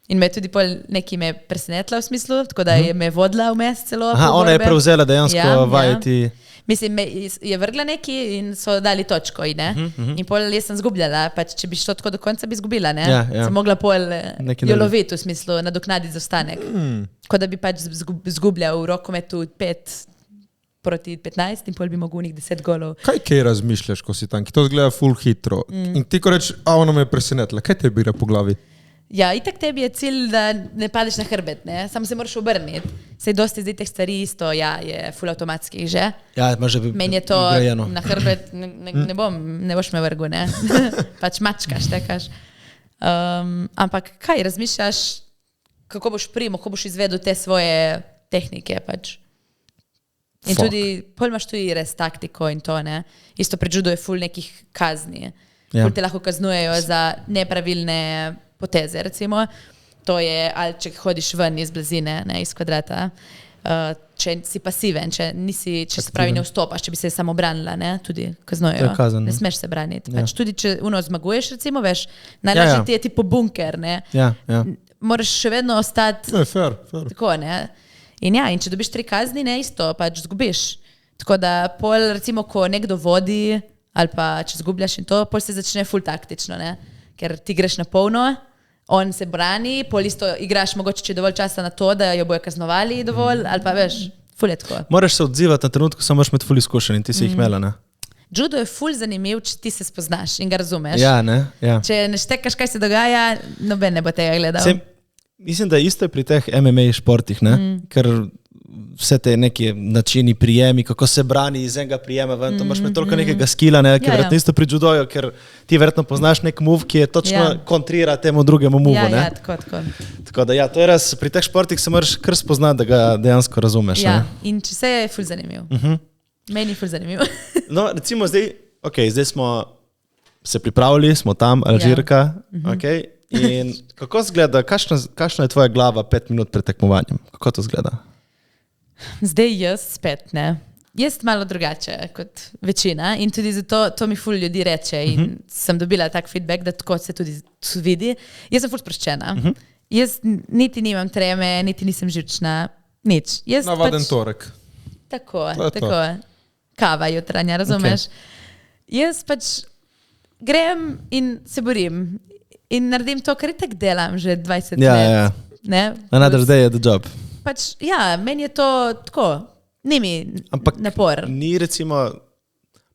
In me je tudi pol neki me presenetila v smislu, tako da je me vodila vmes celo. Aha, ona je prevzela dejansko vajeti. Mislim, me je vrgla neki in so dali točko, ne? In pol jaz sem zgubljala, pač če bi šlo tako do konca, bi zgubila, ne? Ja, ja. Sem mogla pol Nekaj jo loviti v smislu, nadoknaditi zaostanek. Tako da bi pač zgubljal v rokometu 5 proti 15 in pol bi mogel njih 10 golov. Kaj razmišljaš, ko si tam? Ki to zgleda full hitro. In ti ko reč, ona me je presenetila. Kaj te bira po glavi? Ja, itak tebi je cilj, da ne padeš na hrbet, ne? Samo se moraš obrniti. Sej dosti zdaj teh stvari isto, ja, je ful avtomatskih že. Ja, ima že Meni je to vgrajeno. na hrbet, ne boš me vrgu, ne? Pač mačkaš, tekaš. Ampak kaj, razmišljaš, kako boš kako boš izvedel te svoje tehnike, pač. In tudi, pol imaš tudi res taktiko in to, ne? Isto pri judu je ful nekih kazni. Ful te lahko kaznujejo za nepravilne poteze, recimo. To je, ali če hodiš ven iz blizine, ne, iz kvadrata, če si pasiven, če se pravi ne vstopaš, če bi se samo branila, ne, tudi kaznujejo. Ne smeš se braniti. Pač tudi, če zmaguješ, recimo, veš, najlažje ti je tipo bunker, ne. Moraš še vedno ostati fair. Tako, ne. In če dobiš 3 kazni, ne, isto, pač zgubiš. Tako da pol, recimo, ko nekdo vodi, ali pa če zgubljaš in to, pol se začne ful taktično, ne. Ker ti greš na polno, on se brani, pol isto igraš mogoče, če je dovolj časa na to, da jo bojo kaznovali dovolj, ali pa veš, ful je tako. Moraš se odzivati na trenutku, samo moraš imeti ful izkušenj in ti si jih imela, ne? Judo je ful zanimiv, če ti se spoznaš in ga razumeš. Ja, ne? Ja. Če ne štekaš, kaj se dogaja, noben ne bo tega gledal. Mislim, da isto je pri teh MMA športih, ne? Ker vse te neki načini prijemi, kako se brani iz enega prijema ven, to imaš med toliko nekega skilla, ne? Ki verjetno isto pri judoju, ker ti verjetno poznaš nek move, ki je točno kontrira temu drugemu movu, ne? Tako. Tako da to je res, pri teh športih se moraš kar spoznati, da ga dejansko razumeš, ne? In če se je ful zanimiv. Meni je ful zanimiv. No, recimo zdaj smo se pripravili, smo tam, Alžirka, in kako zgleda, kakšna je tvoja glava 5 minut pred tekmovanjem? Kako to zgleda? Zdaj jaz spet, ne. Jaz malo drugače kot večina in tudi zato to mi ful ljudi reče in sem dobila tak feedback, da tako se tudi vidi. Jaz sem ful sproščena. Jaz niti nimam treme, niti nisem živčna, nič. Navaden torek. Tako. Kava jutranja, razumeš? Jaz pač grem in se borim in naredim to, kar itak delam že 20 let. Ne? Another day at the job. Pač, meni je to tako, ni mi napor. Ampak ni recimo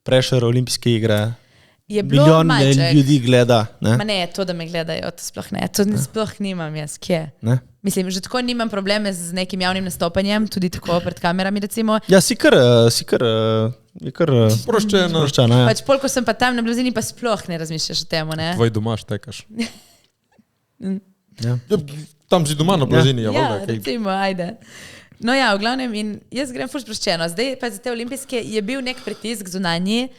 pressure olimpijske igre, milijon ljudi gleda, ne? Ma ne, to, da me gledajo, to sploh ne. To sploh nimam jaz, kje? Ne? Mislim, že tako nimam probleme z nekim javnim nastopanjem, tudi tako pred kamerami, recimo. Ja, si kar sproščena. Pač pol, ko sem pa tam na blizini, pa sploh ne razmišljaš o temu, ne? Tvoj doma štekaš. Tam si doma na blizini. Recimo, ajde. No ja, v glavnem, in jaz grem ful sproščeno. Zdaj pa za te olimpijske je bil nek pritisk zunanji,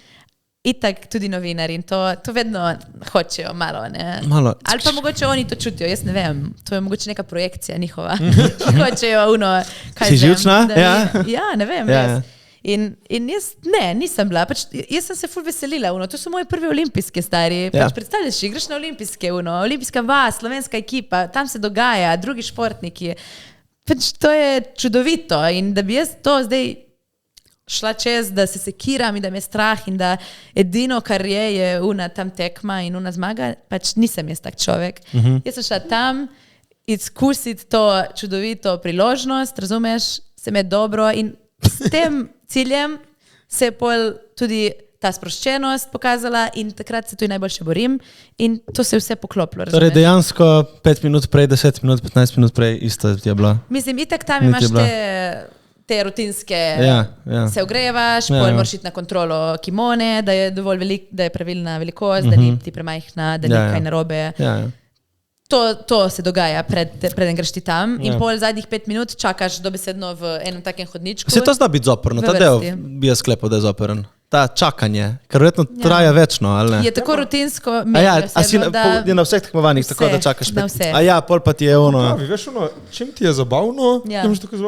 itak tudi novinari in to vedno hočejo malo, ne? Malo. Ali pa mogoče oni to čutijo, jaz ne vem. To je mogoče neka projekcija njihova. Hočejo kaj si živčna? Ja, ne vem, res. In jaz nisem bila, pač jaz sem se ful veselila, to so moji prvi olimpijske stari, pač predstavljaš, igraš na olimpijske, olimpijska vas, slovenska ekipa, tam se dogaja, drugi športniki, pač to je čudovito in da bi jaz to zdaj šla čez, da se sekiram in da me je strah in da edino, kar je tam tekma in zmaga, pač nisem jaz tak človek. Jaz sem šla tam izkusiti to čudovito priložnost, razumeš, se me dobro in s tem ciljem se je pol tudi ta sproščenost pokazala in takrat se tudi najboljše borim in to se je vse poklopilo. Razumeš? Torej dejansko 5 minut prej, 10 minut, 15 minut prej isto je bila. Mislim, itak tam imaš te rutinske, se ogrevaš, pol moraš iti na kontrolo kimone, da je dovolj da je pravilna velikost, da ni ti premajhna, da ni kaj narobe. To se dogaja, preden greš ti tam in pol zadnjih 5 minut čakaš dobesedno v enem takem hodničku. Se to zna biti zoprno, ta del bi jaz sklepal, da je zoperen. Ta čakanje, ker verjetno traja večno, ali ne? Je tako rutinsko, je na vseh tekmovanjih tako, da čakaš 5 minut. A ja, pol pa ti je Veš, čim ti je zabavno,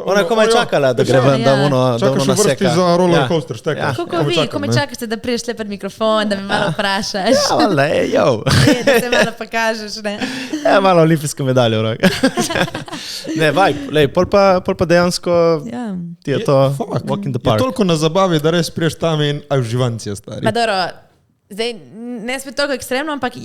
ona komaj čakala, da gre ven, da naseka. Čakaš v vrsti za roller coaster, štekaš. Kako vi, komaj čakaš, da priješ le pred mikrofon, da me malo vprašaš. Ja, vale, da se malo pokažeš, ne? Ja, malo olimpijsko medaljo v roki. Ne, vibe, pol pa dejansko ti je to walk in the park. Je toliko na zabavi, da res priješ tam in uživanci je stari. Pa dobro, zdaj ne spet toliko ekstremno, ampak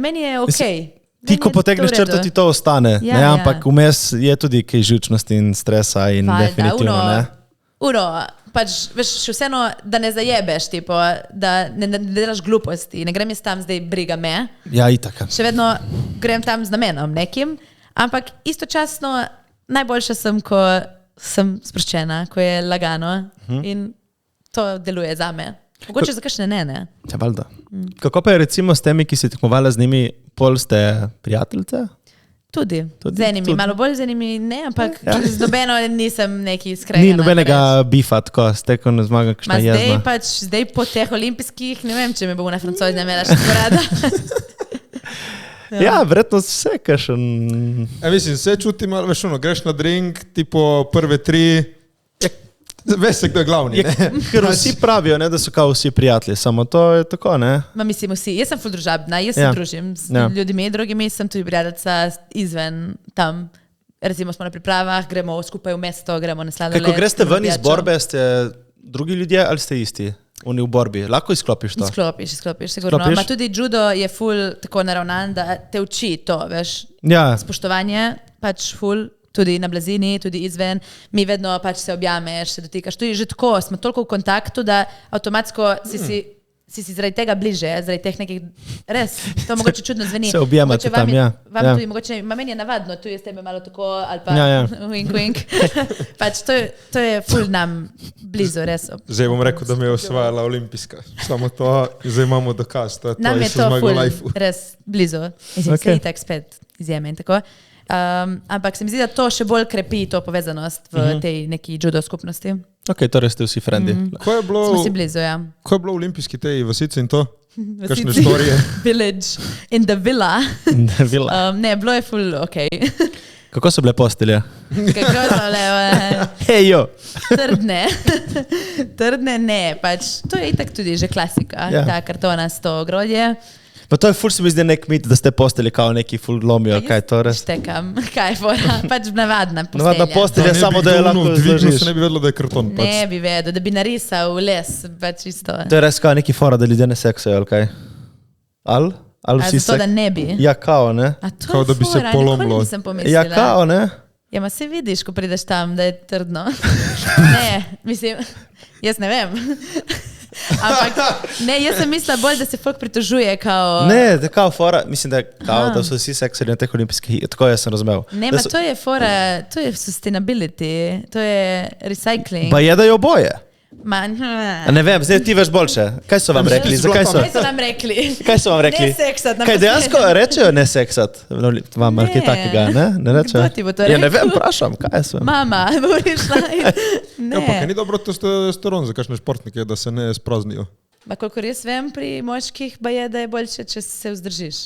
meni je okej. Ti, ko potegneš črto, ti to ostane, ampak vmes je tudi kaj živčnosti in stresa in definitivno, ne? Pač, veš, še vseeno, da ne zajebeš, tipo, da ne delaš gluposti, ne grem jaz tam zdaj briga me. Ja, itak. Še vedno grem tam z namenom nekim, ampak istočasno najboljša sem, ko sem sproščena, ko je lagano in to deluje zame. Mogoče za kakšne ne. Ja, valjda. Kako pa je recimo s temi, ki si tekmovala z njimi, pol ste prijateljice? Tudi. Z enimi, malo bolj z enimi ne, ampak z nobeno nisem neki skregana. Ni nobenega bifa, tako ste, ko ne zmaga kakšna jezna. Zdaj po teh olimpijskih, ne vem, če me bo na Francozina imela še tako rada. Ja, verjetno vse kakšen... Mislim, se čuti malo, veš greš na drink, tipo prve 3, veš se, kdo je glavni, ne? Ker vsi pravijo, ne, da so kao vsi prijatelji, samo to je tako, ne? Mislim vsi, jaz sem ful družabna, jaz se družim z ljudmi, drugimi, sem tudi prijateljica izven tam. Recimo smo na pripravah, gremo skupaj v mesto, gremo na sladoled. Ko greste ven iz borbe, ste drugi ljudje ali ste isti? Oni v borbi, lahko izklopiš to? Izklopiš, sigurno. Ma tudi judo je ful tako naravnan, da te uči to, veš, spoštovanje, pač ful. Tudi na blazini, tudi izven, mi vedno pač se objameš, se dotikaš. Tudi že tako, smo toliko v kontaktu, da avtomatsko si zaradi tega bliže, zaradi teh nekih, res, to mogoče čudno zveni. Se objamate tam, Vam tudi, mogoče, meni je navadno, tu je s tebe malo tako, ali pa wink, wink. Pač to je ful nam blizu, res. Zdaj bom rekel, da me je osvajala olimpijska. Samo to, zdaj imamo dokaz. Nam je to ful, res blizu. Mislim, se itak spet izjeme in tako. Ampak se mi zdi, da to še bolj krepi to povezanost v tej neki judo skupnosti. Ok, torej ste vsi frendi. Smo si blizu, ja. Ko je bilo olimpijski tej vasici in to? Kakšne storije? Village in the villa. Ne, bilo je ful, ok. Kako so bile postelje? Kako so bile? Hejo! Trdne ne, pač to je itak tudi že klasika, ta kartonasto ogrodje. Pa to je ful se mi zdi nek mit, da ste posteli kao neki ful lomijo, kaj to res? Štekam, kaj je fora, pač navadna postelja. Navadna postelja, samo da je lahko zložiš. Se ne bi vedelo, da je karton. Ne bi vedel, da bi narisal les, pač isto. To je res kao neki fora, da ljudje ne seksajo, ali kaj? Ali vsi zato, da ne bi? Ja, kao, ne? A to kao, je da bi fora, se polomilo. Nikoli nisem pomislila. Ja, kao, ne? Ja, ma se vidiš, ko prideš tam, da je trdno. Ne, mislim, jaz ne vem. Ampak ne, jaz sem mislila bolj, da se folk pritožuje kao... Ne, da kao fora, mislim, da je kao, da so vsi seksali na teh olimpijskih igrah, tako jaz sem razumel. Ne, ma to je fora, to je sustainability, to je recycling. Pa je da je oboje. Ne vem, zdaj ti veš boljše. Kaj so vam rekli? Kaj so nam rekli? Kaj so vam rekli? Ne seksat. Kaj dejansko rečejo ne seksat? Vam ali kaj takega, ne? Ne rečejo? Kdo ti bo to rekel? Ja, ne vem, vprašam, kaj so. Mama, bo prišla in... Ne. Ja, pa kaj ni dobro testosteron za kakšne športnike, da se ne spraznijo? Ma kolikor jaz vem, pri moških ba je, da je boljše, če se vzdržiš.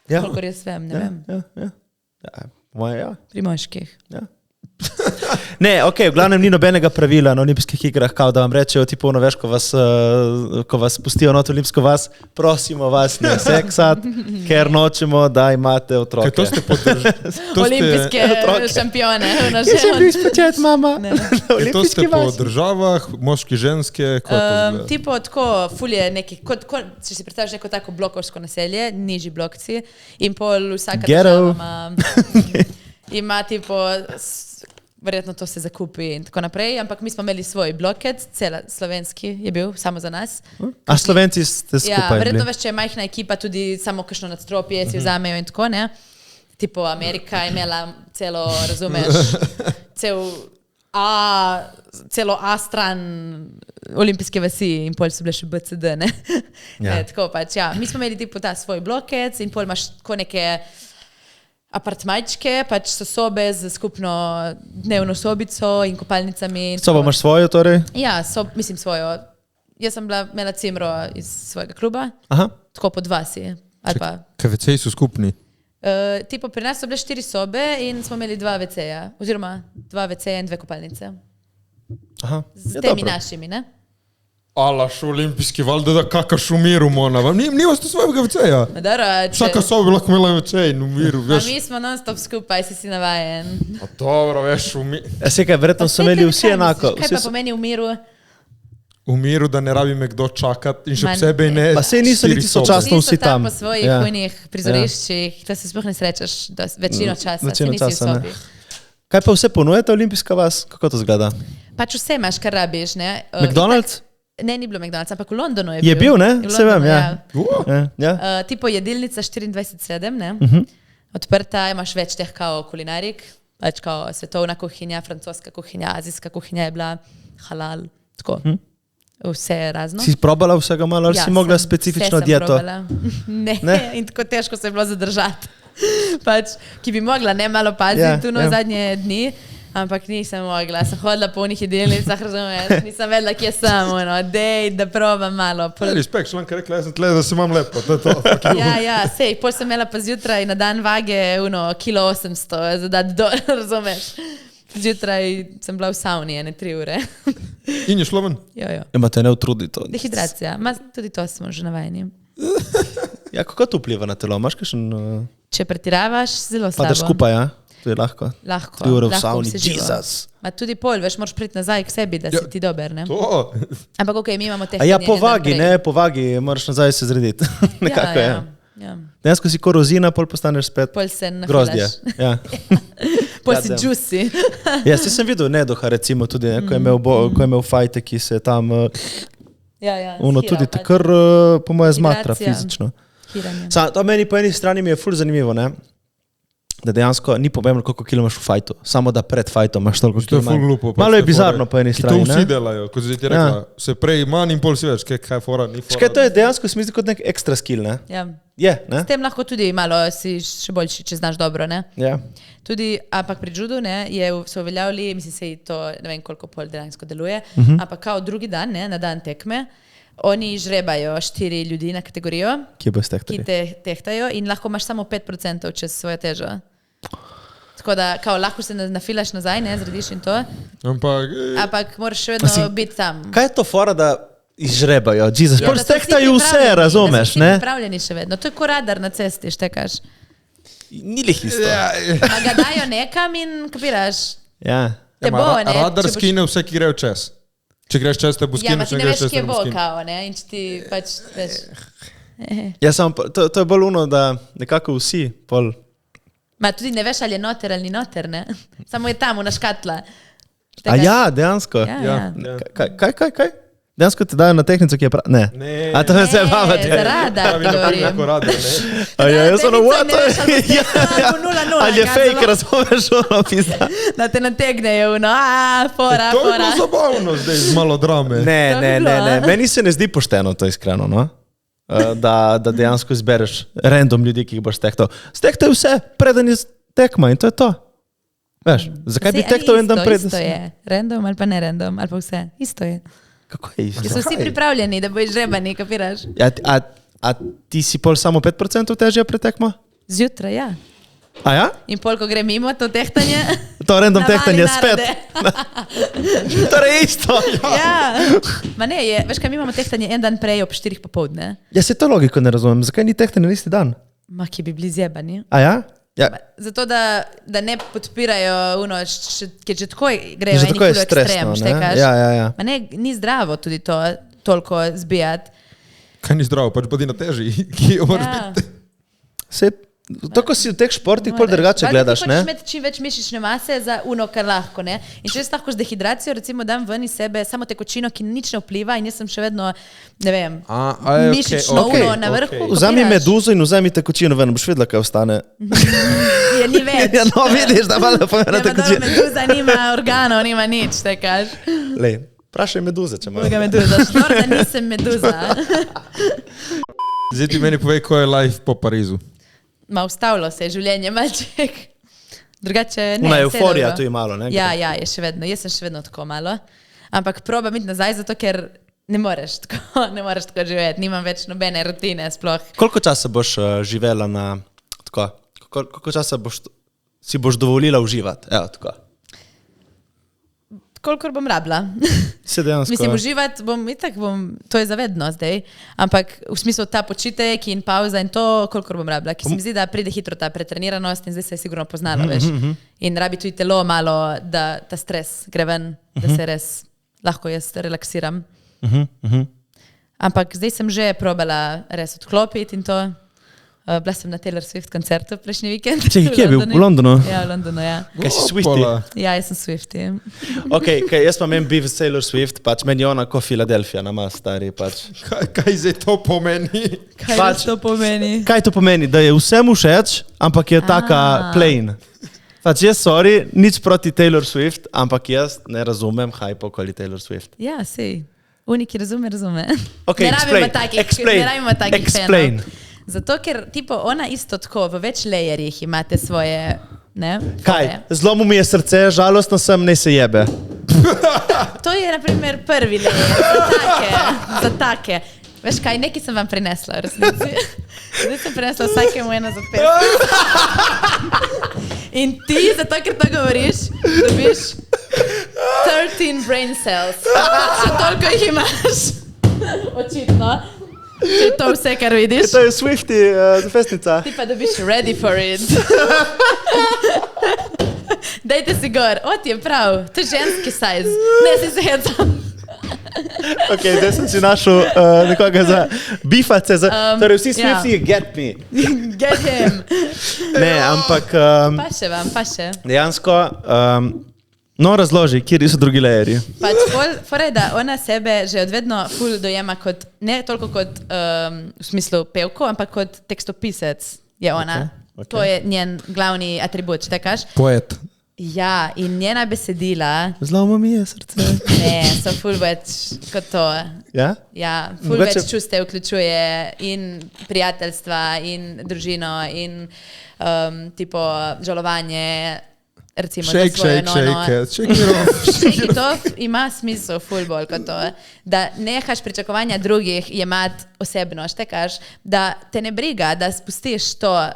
Ja. Kolikor jaz vem, ne vem. Ja. Pri moških. Ja. Ne, ok, v glavnem ni nobenega pravila na olimpijskih igrah, kao da vam rečejo, tipo, no veš, ko vas pustijo not olimpijsko vas, prosimo vas ne seksat, ker nočemo, da imate otroke. Kaj to ste podržali? Olimpijske šampione. Jaz sem bil izpočet, mama. To ste po državah, moški, ženske, kako to tipo, tako, ful je neki, če si predstavljaš neko tako blokovsko naselje, nižji blokci, in pol vsaka država ima tipo... Verjetno to se zakupi in tako naprej, ampak mi smo imeli svoj bloket, cela slovenski je bil, samo za nas. A Slovenci ste skupaj? Ja, verjetno veš, če je majhna ekipa, tudi samo kakšno nadstropje si vzamejo in tako, ne? Tipo Amerika je imela celo, razumeš, celo A stran olimpijske vasi in pol so bile še BCD, ne? Ja. Tako pač, ja. Mi smo imeli tipo ta svoj bloket in pol imaš tako neke apartmajčke, pač so sobe z skupno dnevno sobico in kopalnicami. Sobo imaš svojo, torej? Ja, mislim svojo. Jaz sem imela cimro iz svojega kluba, tako po 2 si. KVC-ji so skupni? Tipo, pri nas so bile 4 sobe in smo imeli 2 WC-ja, oziroma 2 WC-ja in 2 kopalnice. Z temi našimi, ne? Alaš olimpijski, valjda da kakaš v miru, mona. Ni vas to svojega WC-ja? Vsaka soba bi lahko imela WC in v miru, veš. A mi smo non-stop skupaj, si navajen. A dobro, veš, v miru. Sekaj, verjetno so imeli vsi enako. Kaj pa pomeni v miru? V miru, da ne rabi me kdo čakati in še posebej ne... Pa sej niso niti sočasno vsi tam. Niso tam po svojih vojnih prizoriščih, da se sploh ne srečaš večino časa, se nisi v sobi. Kaj pa vse ponujete olimpijska vas? Kako to zgleda? Pač vse imaš, kar rabiš, ne? McDonald's? Ne, ni bilo McDonald's, ampak v Londonu je bil. Je bil, ne? V Se vem, Londonu, ja. Ja. Tipo jedilnica 24/7, ne? Odprta, imaš več teh kao kulinarik, pač kao svetovna kuhinja, francoska kuhinja, azijska kuhinja je bila halal, tako. Vse razno. Si probala vsega malo, ali si mogla specifično dieto? Ne, in tako težko se je bilo zadržati. Pač, ki bi mogla ne malo paziti zadnje dni, ampak nisem mogla. Sem hodila po onih jedilnicah, razumeš, nisem vedela, kje sem, dej, da probam malo. Respekt, šlanka rekla, jaz sem tle, da se imam lepo, to je to. Ja, sej, pol sem imela pa zjutraj na dan vage, 1,800 kg, za dati dol, razumeš. Zjutraj sem bila v savni, 3 ure. In je šlo ven? Jo. Imate ne utrudi to. Dehidracija, tudi to smo že navajeni. Ja, kako to vpliva na telo? Imaš kakšen... Če pretiravaš, zelo slabo. Padaš skupaj, ja? To je lahko. 3 ure v savni, Jesus. Ma tudi pol, veš, moraš priti nazaj k sebi, da si ti dober, ne? To. Ampak okej, mi imamo A ja, po vagi, moraš nazaj se zrediti. Nekako je. Ja. Dejansko si ko rozina, pol postaneš spet pol se nafilaš. grozdje. Ja. Pol si juicy. Ja, sem videl Nedoha recimo tudi, ne, ko je imel fajte, ki se tam tudi te kar po moje zmatra fizično. To meni po eni strani mi je ful zanimivo, ne? Da dejansko ni pomembno, koliko kilo imaš v fajtu, samo da pred fajtom imaš toliko kilo manj. Malo je bizarno po eni strani, ne? To vsi delajo, kot si ti rekla, se prej manj in pol si več, kaj fora, ni fora. Škaj, to je dejansko smisli kot nek ekstra skill, ne? Ja. Je, ne? S tem lahko tudi malo si še boljši, če znaš dobro, ne? Ja. Tudi, ampak pri judu, ne, so uveljavili, mislim, se to, ne vem, koliko pol dejansko deluje, ampak kao drugi dan, ne, na dan tekme, oni žrebajo 4 ljudi na kategorijo, ki te tehtajo in lahko imaš samo 5% čez svojo težo. Tako da, kao, lahko se nafilaš nazaj, ne, zrediš in to. Ampak moraš še vedno biti tam. Kaj je to fora, da izžrebajo? Jesus, pol stehtajo vse, razumeš, ne? Da so vsi pripravljeni še vedno. To je ko radar na cesti, štekaš. Ni lih isto. Pa ga dajo nekam in kapiraš. Ja. Te bo, ne? Radar skine vse, ki grejo čez. Če greš čez, te bo skine, če ne greš čez, te bo skine. Ja, ma ti ne veš, kje bo, kao, ne? In če ti pač, veš. Ja, samo, to je bolj uno, da nekako vsi pol... Ma tudi ne veš, ali je noter ali ni noter, ne? Samo je tam, una škatla. A ja, dejansko. Ja. Kaj? Dejansko te dajo na tehnico, ki je prav... Ne. A to je vse bavate. Ne, za radar, ti govorim. A ja, jaz ono, what? Ali je fake, razumeš, ono pizda. Da te nategnejo, fora. To je bilo zabavno zdaj, z malo drame. Ne. Meni se ne zdi pošteno to iskreno, no? Da dejansko izbereš random ljudi, ki jih boš tehtal. Stehtaj vse, preden je tekma in to je to. Veš, zakaj bi tehtal en dan preden? Isto je, random ali pa ne random, ali pa vse, isto je. Kako je isto? So vsi pripravljeni, da boš žrebani, kapiraš? A ti si pol samo 5% težje pred tekmo? Zjutraj, ja. A ja? In pol, ko gre mimo to tehtanje... To random tehtanje spet. Torej isto. Ja. Ma ne, veš kaj, mi imamo tehtanje en dan prej ob 4 popoldne. Ja, se to logiko ne razumem. Zakaj ni tehtanje na isti dan? Ma, ki bi bili zjebani. A ja? Ja. Zato, da ne podpirajo uno, ker že tako grejo eni kul ekstrem, štekaš. Ja. Ma ne, ni zdravo tudi to toliko zbijati. Kaj ni zdravo, pač bodi na teži, ki jo moraš biti. To, ko si v teh športih pol drugače gledaš, ne? Ti hočeš imeti čim več mišične mase za uno, kar lahko, ne? In če jaz lahko z dehidracijo, recimo, dam ven iz sebe samo tekočino, ki nič ne vpliva in jaz sem še vedno, ne vem, mišično uno na vrhu. Vzami meduzo in vzami tekočino ven, boš videla, kaj ostane. Je ni več. Ja, no, vidiš, da malo pomena tekočino. Meduza nima organov, nima nič, te kaž. Lej, vprašaj meduze, če Druga meduza, štor, da nisem meduza. Zdaj ti meni povej, ko je life po Parizu. Ma ustavilo se je življenje, malček. Drugače ne. Una euforija tu je malo, ne? Ja, je še vedno. Jaz sem še vedno tako malo. Ampak probam iti nazaj, zato ker ne moreš tako živeti. Nimam več nobene rutine sploh. Koliko časa boš živela na tako? Koliko časa si boš dovolila uživati? Evo, tako. Kolikor bom rabila. Se dejansko. Mislim, uživati to je zavedno zdaj, ampak v smislu ta počitek in pauza in to, kolikor bom rabila, ki se mi zdi, da pride hitro ta pretreniranost in zdaj se je sigurno poznalo, veš. In rabi tudi telo malo, da ta stres gre ven, da se res lahko jaz relaksiram. Ampak zdaj sem že probala res odklopiti in to. Bila sem na Taylor Swift koncertu prejšnji vikend. Čekaj, kje je bil? V Londonu? Ja, v Londonu, ja. Kaj si Swiftie? Ja, jaz sem Swiftie. Ok, jaz pa imam beef s Taylor Swift, pač meni je ona ko Philadelphia, nama stari pač. Kaj zdaj to pomeni? Kaj to pomeni? Kaj to pomeni? Da je vsem všeč, ampak je taka plain. Pač jaz, sorry, nič proti Taylor Swift, ampak jaz ne razumem hype okoli Taylor Swift. Ja, sej. Uniki razume. Ok, ne rabimo takih explain. Zato, ker tipo ona isto tako v več lajerjih imate svoje, ne? Kaj? Zlomil mi je srce, žalostno sem, ne se jebe. To je naprimer prvi lajer, za take. Veš kaj, nekaj sem vam prinesla v resnici. Zdaj sem prinesla vsakemu eno za 5. In ti, zato ker to govoriš, dobiš 13 brain cells. Še toliko jih imaš. Očitno. Če je to vse, kar vidiš. To je Swiftie, zafestnica. Ti pa dobiš ready for it. Dajte si gor. O, ti je prav. To je ženski size. Ne, si se hecam. Ok, zdaj sem si našel nekoga za biface. Torej vsi Swiftie, get me. Get him. Ne, ampak Paše. dejansko, no razloži, kjer so drugi layeri. Pač fora je, da ona sebe že odvedno ful dojema kot, ne toliko kot v smislu pevko, ampak kot tekstopisec je ona. Okay. To je njen glavni atribut, če tekaš. Poet. Ja, in njena besedila, Zlomil mi je srce. ne, so ful več kot to. Ja? Ja, ful Mogoče- več čustev vključuje in prijateljstva, in družino, in tipo žalovanje, recimo za svojo nono. Shake it off ima smisel ful bolj kot to, da nehaš pričakovanja drugih jemati osebno, štekaš, da te ne briga, da spustiš to.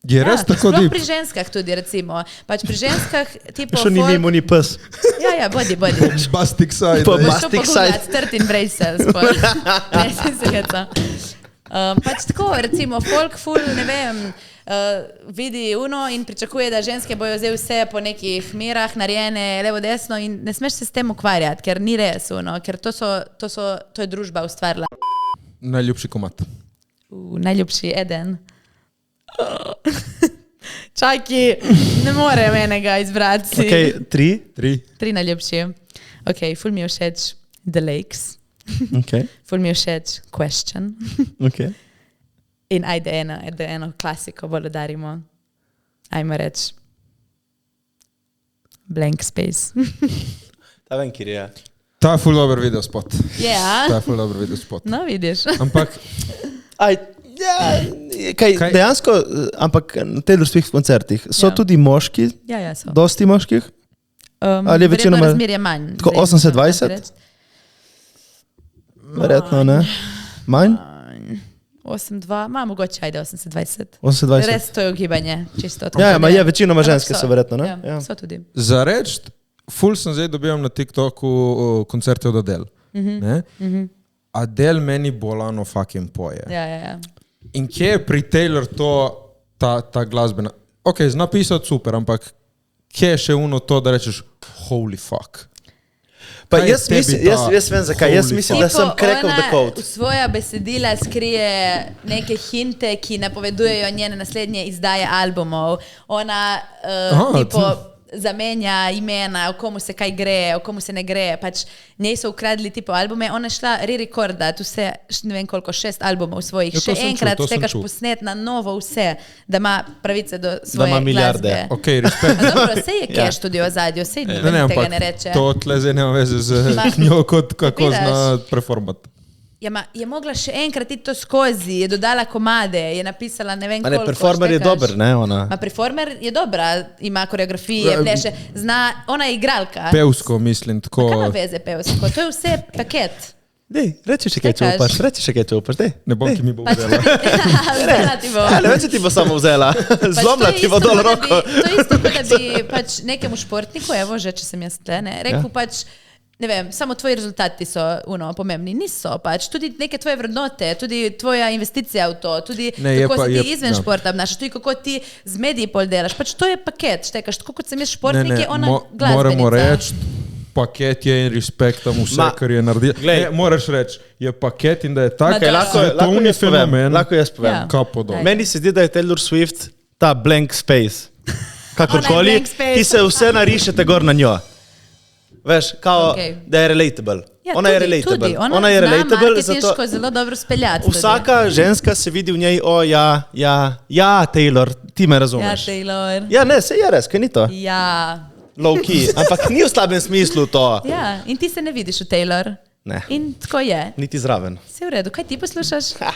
Je res tako sploh deep? pri ženskah tudi, recimo. Pač pri ženskah tipo Še ni mimo, ni pes. Ja, bodi. Bombastic side. Po- Boš to Bombastic pogooglati, 13 brain cells. Ne, se heca. Pač tako, recimo, folk ful, ne vem, vidi uno in pričakuje, da ženske bojo zdaj vse po nekih merah narejene levo desno in ne smeš se s tem ukvarjati, ker ni res uno, ker to je družba ustvarila. Najljubši komad. Najljubši Eden. Čaki, ne morem enega izbrati. Ok, 3. 3 najljubši. Ok, ful mi je všeč The Lakes. Ok, Ful mi je všeč Question. ok. In ajde eno klasiko bolj udarimo. Ajmo reči Blank Space. Ta vem, kjer je. Ta je ful dober video spot. Ja. Ta je ful dober video spot. No, vidiš. Ampak Aj, ja, kaj, dejansko, ampak na Taylor Swift koncertih so Ja. tudi moški, Ja, so. dosti moških? Ali je večinoma- Verjetno razmerje manj. Tako Zdaj, 80-20? moram reči. Verjetno, ne? Manj? 8-2, mogoče ajde 80-20. 80-20. Res to je ugibanje, čisto. Ja, ma je večinoma Ampak ženske so verjetno, ne? Ja, Ja. so tudi. za reč, ful sem zdaj dobivam na TikToku koncerte od Adele. Adele meni bolano fucking poje. Ja. In kje je pri Taylor ta glasbena? Ok, zna pisati super, ampak kje je še uno to, da rečeš holy fuck? Pa Kaj je jaz tebi mislim, ta jaz vem zakaj, jaz holy mislim, fuck? da sem crack of the Ona code. v svoja besedila skrije neke hinte, ki napovedujejo njene naslednje izdaje albumov. Ona zamenja imena, o komu se kaj gre, o komu se ne gre. Pač njej so ukradli tipo albume, ona je šla re-rekordat vse, ne vem koliko, 6 albumov svojih. Ja, to Še sem enkrat čul, to sem tekaš čul. posnet na novo vse, da ima pravice do svoje ima milijarde. glasbe. Ok, respekt. A dobro, sej je Ja. cash tudi v ozadju, sej Ne, tega ampak ne reče. to tle zdaj nema veze z Ma- njo, kot kako Kapiraš? zna performati. Je mogla še enkrat iti to skozi, je dodala komade, je napisala ne vem A ne, koliko. performer je štekaš. dober, ne, ona. Ma performer je dobra, ima koreografije, pleše, zna, ona je igralka. Pevsko, mislim, Kaj ima tako. veze pevsko? To je vse paket. Dej, reči še kaj, če Štekaš. upaš, reči še kaj, če upaš, dej. Ne bom, Dej. ki mi bo Pač, vzela. vzela ti bo. Ja, ne vem, če ti bo samo vzela. Pač Zlomla to je ti bo isto, dol kot da roko. To je isto, kot da bi pač nekemu športniku, evo že, če sem jaz tle, ne, rekel pač, ne vem, samo tvoji rezultati so pomembni. Niso pač, tudi neke tvoje vrednote, tudi tvoja investicija v to, tudi Ne, je kako pa- se je- ti izven ja. športa obnašaš, tudi kako ti z mediji pol delaš. Pač to je paket, štekaš, tako kot sem jaz športnik, je ona moramo glasbenica. reči, paket je in respektam vse, kar je naredil. Glej. Moraš reči, je paket in da je tak, Okay, svetovni fenomen. Lahko jaz povem. Ja. Kapo dol. Meni se zdi, da je Taylor Swift ta blank space. Kakorkoli, blank space. ki se vse narišete gor na njo. Veš, kao, Okay. da je relatable. Ja, Ona je relatable. Ona je relatable, zato zelo dobro speljati. vsaka ženska se vidi v njej, ja, Taylor, ti me Ja, razumeš. Taylor. Ja, ne, se je res, kaj ni to? Ja. Low key, ampak ni v slabem smislu to. Ja, in ti se ne vidiš v Taylor. Ne, In tako je. niti zraven. Vse v redu. Kaj ti poslušaš? Kaj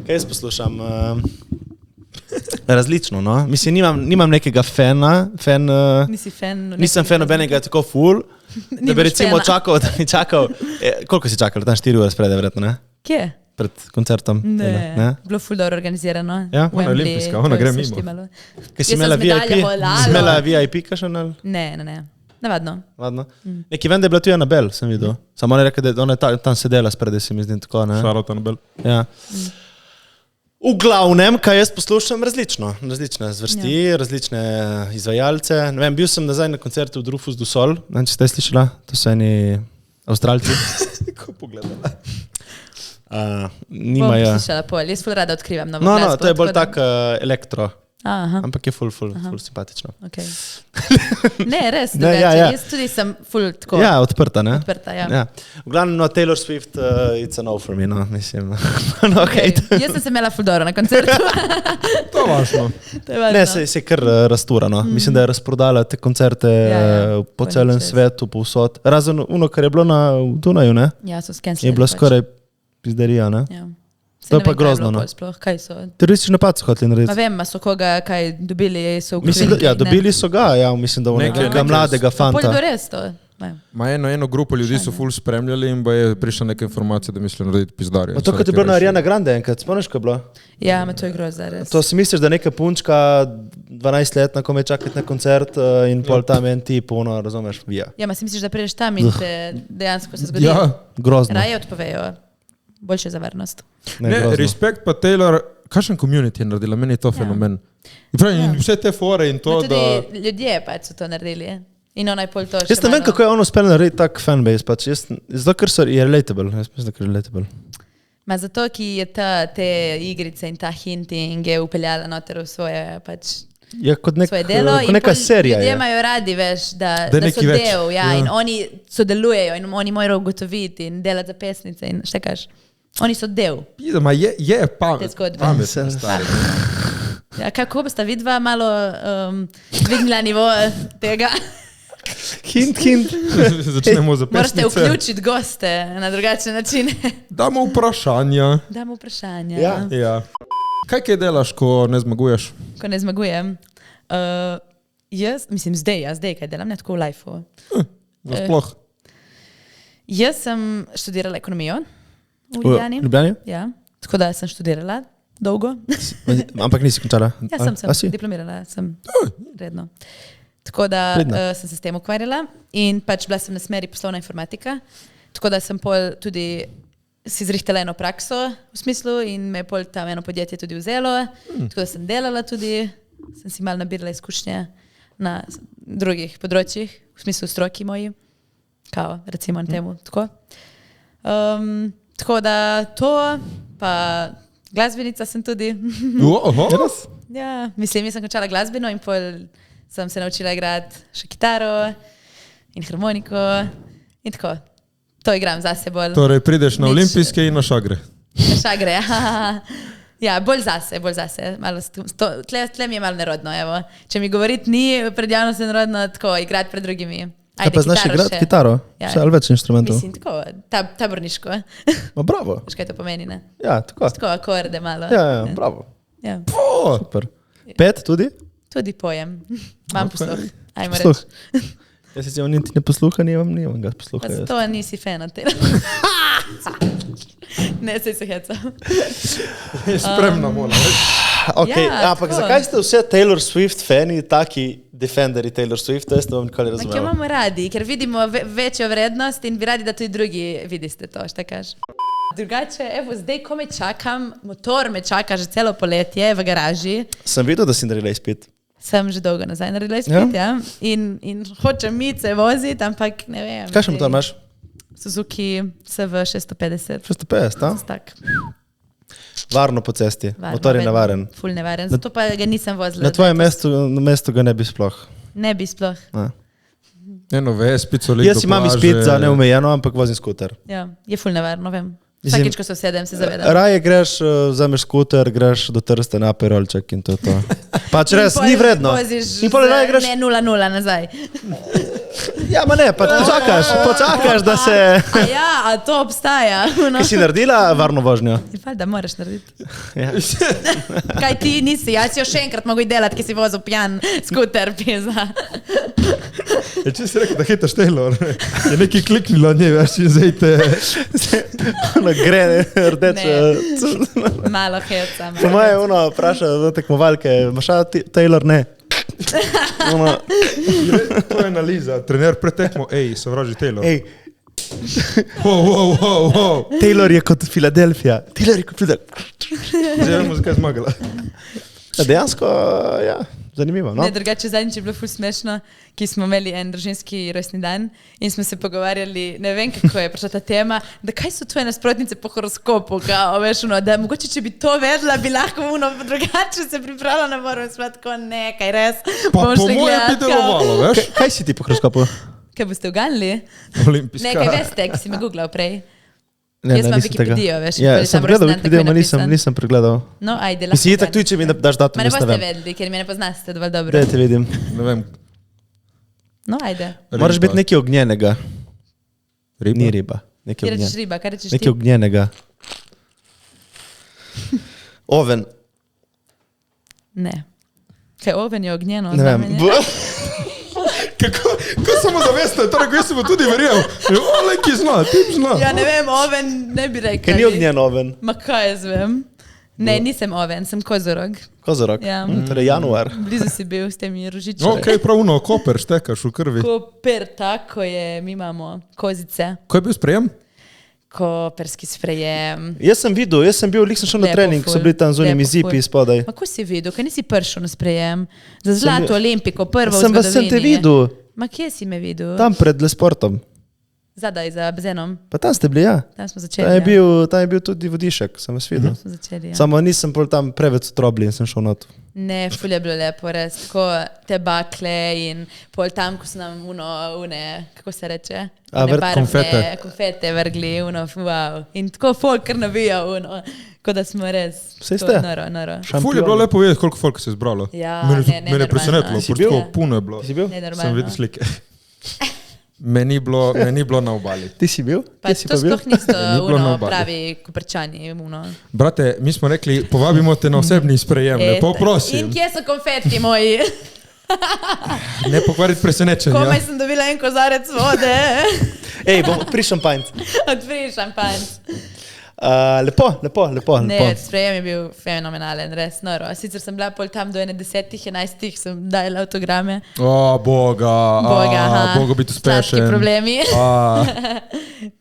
jaz poslušam? Različno, no. Mislim, nimam nekega Nisi fan? nisem fan nobenega tako full, da bi recimo fana. čakal, da bi čakal, koliko si čakal, tam 4 ure sprede, verjetno, ne? Kje? Pred koncertom. Ne. Bilo ful dobro organizirano. Ja, ona je Wembley, olimpijska, ona to je gre vse mimo. štimalo. Kaj si Jaz sem imela z medaljo VIP? volala. Si imela VIP kakšen ali? Ne. Navadno. Ladno. Neki vem, da je bila tu Anabel, sem videl. Samo ona je rekla, da ona je tam sedela spredaj, se mi zdi tako, ne? Šarota Nobel. Ja. V glavnem, kaj jaz poslušam, različne zvrsti, različne izvajalce. Ne vem, bil sem nazaj na koncertu v Rufus du Sol, ne vem, če ste slišala, to so eni Avstralci. Ko pogledala. Bom Nimajo. slišala pol, jaz ful rada odkrivam novo No, glasbo, to je bolj tako tak elektro, Aha, ampak je ful simpatično. okay. Ne, res, Ne, drugače. ja, ja. Jaz tudi sem ful tako Ja, odprta, ne? odprta. Ja. Ja. V glavnem, no, Taylor Swift, it's a no for me, no, mislim. No, okay. Jaz sem se imela ful dobro na koncertu. To važno. To je važno. Ne, se je kar rasturano. Mislim, da je razprodala te koncerte Ja. po To je celem nič res. svetu, povsod. Razen ono, kar je bilo na Dunaju, ne? Ja, so skenslili. Je bilo skoraj pizderija, ne? Ja. To je pa grozno, no. Sploh, kaj so? Teroristični napad so hoteli Ma narediti. vem, a so koga kaj dobili, so Mislim, da, ukrenili, ja, ne? dobili so ga, ja, mislim, da Nekaj- onega mladega Pol je bilo fanta. res to. Ne. Ma eno grupo ljudi so ful spremljali in ba je prišla neka informacija, da mislijo narediti pizdarje. Pa to, kot je bilo na Ariana Grande enkrat, spomniš, ko je bilo? Ja, ma to je grozno, res. To si misliš, da neka punčka 12-letna kome čakati na koncert in pol tam en tip, ono, razumeš, vija. Ja, ma si misliš, da prideš tam in te dejansko se zgodi? Ja, Grozno. Raje odpovejo. Boljše za varnost. Ne, ne, grozno. respekt pa Taylor, kakšen community je naredila, meni je to fenomen. In pravi, in vse te fore in to, Ma da... tudi ljudje pač so to naredili. In ona je pol to še Jaz ne vem, malo- kako je on uspel narediti tak fanbase, pač zato, ker je relatable, jaz mislim, da je relatable. Ma zato, ki je te igrice in ta hinting je upeljala noter v svoje pač Je kot svoje delo kot neka serija. ljudje Je. imajo radi, veš, da so nekaj več. del, ja, Ja. in oni sodelujejo in oni morajo ugotoviti in delati za pesnice in še kaš. Oni so del. Ma je pamet. Te zgodbe. Pametna stari. Ja, kako boste vidva malo dvignila nivo tega? Hint. Začnemo za Morate pesnice. vključiti goste na drugačne načine. Damo vprašanja. Damo vprašanja. Ja. Ja. Kaj delaš, ko ne zmaguješ? Ko ne zmagujem. Jaz, mislim, zdaj kaj delam, ne tako v lifeu. Sploh. Jaz sem študirala ekonomijo v V Ljubljani. Ljubljani? Ja, tako da sem študirala dolgo. Ampak nisi končala. Ja, A si? diplomirala sem redno. Tako da Pridna. sem se s tem ukvarjala in pač bila sem na smeri poslovna informatika. Tako da sem pol tudi si zrihtala eno prakso v smislu in me je pol tam eno podjetje tudi vzelo. Tako da sem delala tudi, sem si malo nabirala izkušnje na drugih področjih, v smislu stroki moji, kao recimo na temu, tako. Tako da to, pa glasbenica sem tudi. Oho. Ja, mislim, jaz sem končala glasbeno in pol sem se naučila igrati še kitaro in harmoniko in tako. To igram zase bolj. Torej prideš na Nič- olimpijske in na šagre. Na šagre. Ja, bolj zase. Malo tle mi je malo nerodno, evo. Če mi govoriti ni pred javnostjo nerodno, tako igrati pred drugimi. Kaj pa znaš kitaro igrati še. kitaro? Ja. Še ali več inštrumentov? Mislim, tako, taborniško. Ma bravo. Veš, kaj to pomeni, ne? Ja, tako. Tako akorde malo. Ja, bravo. Ja. O, Super. Pet tudi? Tudi pojem. Imam posluh. Ajmo Posluh. reči. Jaz si niti ne posluha, nimam ga posluha. Pa jaz. zato nisi fan od tega. Ne, sej se heca. spremna mola. Okay, Ja, ampak tako. zakaj ste vse Taylor Swift fani, taki defenderi Taylor Swift, to jaz ne bom nikoli Ker jo razumel. imamo radi, ker vidimo večjo vrednost in bi radi, da tudi drugi vidite to, šta kaš. Drugače, evo, zdaj ko me čakam, motor me čaka že celo poletje v garaži. Sem videl, da si naredila izpit. Sem že dolgo nazaj naredila izpit, ja. In hočem se voziti, ampak ne vem. Kakšen motor imaš? Suzuki SV 650. 650, a? Tak. Varno po cesti, Varno, motor je vedno nevaren. Ful nevaren, zato pa ga nisem vozila. Na tvojem mestu ga ne bi sploh. Ne bi sploh. Eno vespico lik Jaz imam izpit za neomejeno, ampak vozim skuter. Ja, je ful nevarno, vem. Vsakič, ko se usedem, se zavedam. Raje greš, vzameš skuter, greš do Trste na Aperolček in to je to. Pač res, ni vredno. In pol raje greš... Ne 0-0 nazaj. Ja, ma ne, pač počakaš, da se... A ja, a to obstaja. Kaj si naredila varno vožnjo? Da moraš narediti. Ja. Kaj ti nisi, jaz si jo še enkrat mogu delati, ki si vozil pijan skuter, pisa. Če si rekel, da hitaš Taylor, je neki kliknilo od nje, veš, in zdaj te... Gre rdeče. Malo heca. Po moje vpraša za tekmovalke, imaš Taylor, ne. To je analiza, trener pretekmo, sovraži Taylor. Ej, Wow. Taylor je kot Filadelfija. Zdaj vemo, zakaj je zmagala. Dejansko, ja, zanimivo, no? Ne, drugače zadnjič je bilo ful smešno, ki smo imeli en družinski rojstni dan in smo se pogovarjali, ne vem kako je prišla ta tema, da kaj so tvoje nasprotnice po horoskopu, kao, veš, da mogoče, če bi to vedela, bi lahko drugače se pripravila na moru in smo tako, ne, kaj res. Pa po moje bi delovalo, veš? Kaj si ti po horoskopu? Kaj boste uganili? Olimpijska. Ne, kaj veste, ki si me googlal prej. Ne, Jaz imam nisem tega. Wikipedijo, veš. Ja, ko je sem tam pregledal rojstni dan, Wikipedijo, tako je ma napisan. nisem pregledal. No, ajde, lahko. Mislim, itak tudi, če mi ne daš datum, Ma ne jaz ne boste vem. vedeli, ker me ne poznate dovolj dobro. Daj te vidim. Ne vem. No, ajde. Moraš biti nekaj ognjenega. Riba? Ni riba. Ti rečeš riba, kaj rečeš ti? Nekaj ognjenega. Oven. Ne. Kaj oven je ognjeno? Ne vem. Kako samo zaveste, torej ko jaz sem tudi verjel. Ole, ki zna, tip zna. Ja, ne vem, oven ne bi rekel. Kaj ni ognjen oven? Ma kaj jaz vem? Ne, nisem oven, sem kozorog. Kozorog. Ja. Torej januar. Blizu si bil s temi rožičami. Ok, pravuno, koper štekaš v krvi. Koper, tako je, mi imamo kozice. Ko je bil sprejem? Koperski sprejem. Jaz sem videl, lih sem šel na Lepo trening, ful, so bili tam z unimi lepo zipi ful. spodaj. Ma ko si videl, kaj nisi prišel na sprejem? Za zlato olimpiko, prvo v Sem zgodovini. te videl, Ma kje si me videl? tam pred Lesportom. Zadaj, za bazenom. Pa tam ste bili, ja. Tam smo začeli. Tam je bil tudi vodišek, sem vas videl. Smo začeli, ja. Samo nisem pol tam preveč otrobli in sem šel not. Ne, ful je bilo lepo, res. Tako te bakle in pol tam, ko so nam kako se reče? Konfete vrgli, wow. In tako folk kar navija, kot da smo res. Vse ste? Noro. Ful je bilo lepo videti, koliko folk se je zbralo. Ja, Mene je presenetilo, Si bil? tako puno je bilo. Si bil? Ne, Sem normalno. videl slike. Meni ni bilo na obali. Ti si bil? Pa Kje si to pa bil? sploh niso Ni bilo na obali. pravi koprčani. Brate, mi smo rekli, povabimo te na osebni sprejem, lepo prosim. In kje so konfeti moji? Ne pokvariti presenečenja. Komaj sem dobila en kozarec vode. Ej, bom pri šampanjc. Odpri šampanjc. Lepo. Ne, sprejem je bil fenomenalen, res noro. Sicer sem bila pol tam do 10, 11 sem dajala avtograme. O, Boga, Boga biti uspešen. Sladki problemi. A,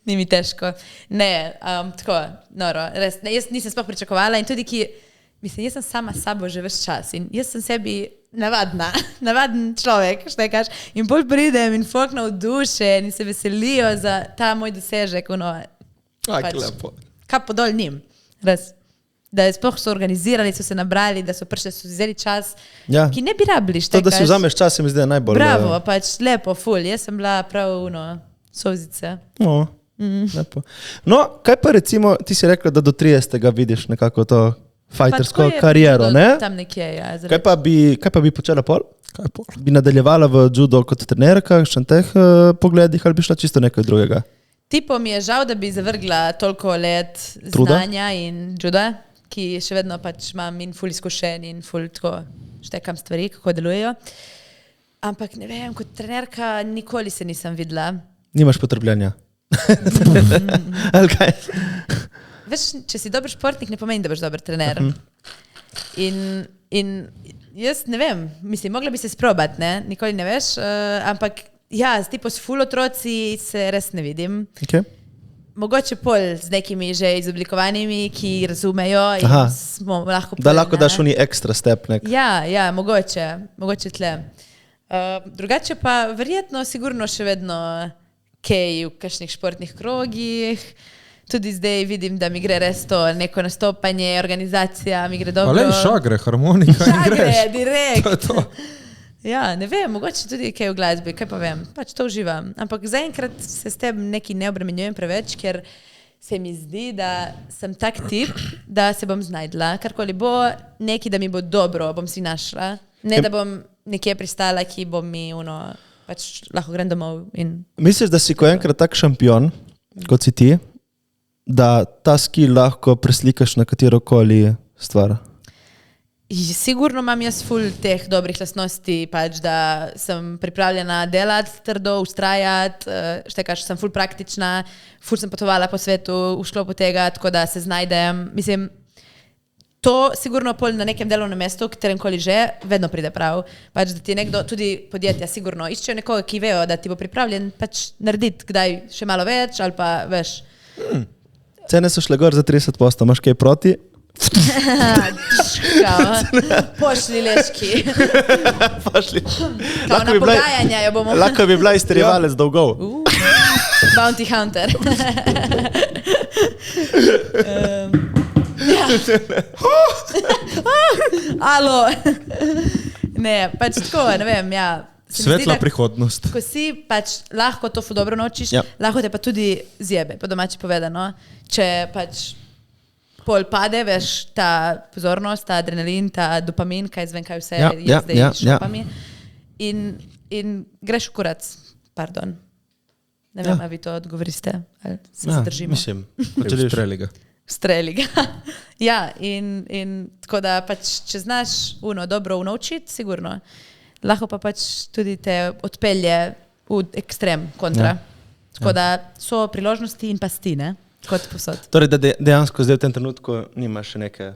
Ni mi težko. Ne, tako, noro, res. Ne, jaz nisem sploh pričakovala in tudi mislim, jaz sem sama s sabo že ves čas in jaz sem sebi navaden človek, štekaš. In bolj pridem in folk navdušen in se veselijo za ta moj dosežek, Aj, lepo. Kapo dol njim, res. Da sploh so organizirali, so se nabrali, da so prišli, so vzeli čas, Ja. ki ne bi rabili, To, štekaš. da si vzameš čas, se mi zdi najbolj... Bravo, pač lepo, ful. Jaz sem bila prav solzice. No, lepo. No, kaj pa recimo, ti si rekla, da do 30. vidiš nekako to fajtersko kariero, ne? Tam nekje, ja. Kaj pa bi počela pol? Kaj pol? Bi nadaljevala v judo kot trenerka, še na teh pogledih, ali bi šla čisto nekaj drugega? Tipo mi je žal, da bi zavrgla toliko let Truda? znanja in juda, ki še vedno pač imam in ful izkušen in ful tako štekam stvari, kako delujejo. Ampak ne vem, kot trenerka nikoli se nisem videla. Nimaš potrpljenja. Ali kaj? Veš, če si dober športnik, ne pomeni, da boš dober trener. In jaz ne vem, mislim, mogla bi se sprobati, ne? Nikoli ne veš, ampak ja, s ful otroci se res ne vidim. Okay. mogoče pol z nekimi že izoblikovanimi, ki razumejo in smo lahko Da lahko daš oni ekstra step nek. Ja, mogoče tle. Drugače pa verjetno sigurno še vedno kaj v kakšnih športnih krogih. Tudi zdaj vidim, da mi gre res to neko nastopanje, organizacija, mi gre dobro. Ale šagre, harmonika in greš. Šagre, direkt. To je to. Ja, ne vem, mogoče tudi kaj v glasbi, kaj pa vem, pač to uživam. Ampak zaenkrat se s tem neki ne obremenjujem preveč, ker se mi zdi, da sem tak tip, da se bom znajdla. Karkoli bo, neki, da mi bo dobro, bom si našla. Ne, da bom nekje pristala, ki bo mi pač lahko grem domov. Misliš, da si ko enkrat tak šampion, kot si ti, da ta skill lahko preslikaš na katerokoli stvar? Sigurno imam jaz ful teh dobrih lastnosti, pač, da sem pripravljena delati, trdo, ustrajati, štekaš, sem ful praktična, ful sem potovala po svetu v sklopu tega, tako da se znajdem. Mislim, to sigurno pol na nekem delovnem mestu, kateremkoli že, vedno pride prav. Pač, da ti nekdo, tudi podjetja sigurno, iščejo nekoga, ki vejo, da ti bo pripravljen pač narediti kdaj še malo več, ali pa veš. Cene so šle gor za 30%, imaš kaj proti? Pošli leški. Pošli. Kao na pogajanja jo bomo. Lahko bi bila izterjevalec dolgov. Bounty hunter. Alo. Ne, pač tako, ne vem, ja. Svetla prihodnost. Ko si pač lahko to dobro naučiš, lahko te pa tudi zjebe, po domači povedano. Če pač pol pade, veš, ta pozornost, ta adrenalin, ta dopamin, kaj zvem, kaj vse je zdaj šopami. In greš v kurac, pardon. Ne vem, a vi to odgovoriste, ali se zadržimo. Mislim, Streli ga. Ja, in tako da pač, če znaš dobro unaučiti, sigurno, lahko pa pač tudi te odpelje v ekstrem kontra. Tako da so priložnosti in pasti, ne? Kot posod. Torej, da dejansko zdaj v tem trenutku nimaš nekaj,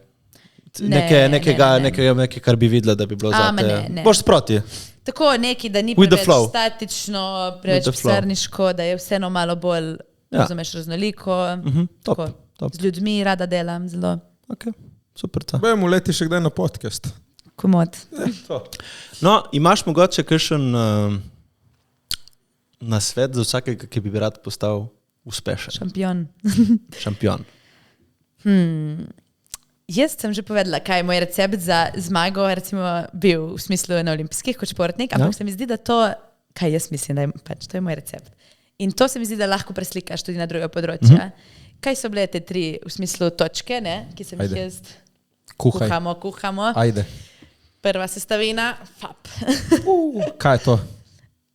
kar bi videla, da bi bilo za te. Boš sproti. Tako neki, da ni preveč statično, preveč pisarniško, da je vseeno malo bolj, razumeš, raznoliko. Top. Z ljudmi rada delam zelo. Ok, super. Bojem uleti še kdaj na podcast. Komod. No, imaš mogoče kakšen nasvet za vsakega, ki bi rad postal uspešen? Šampion. Jaz sem že povedala, kaj je moj recept za zmago, recimo bil v smislu na olimpijskih kot športnik, ampak se mi zdi, da to, kaj jaz mislim, da je, pač, to je moj recept. In to se mi zdi, da lahko preslikaš tudi na druga področja. Kaj so bile te 3 v smislu točke, ne? Ki sem jih jaz kuhamo. Ajde. Prva sestavina, fap. Kaj je to?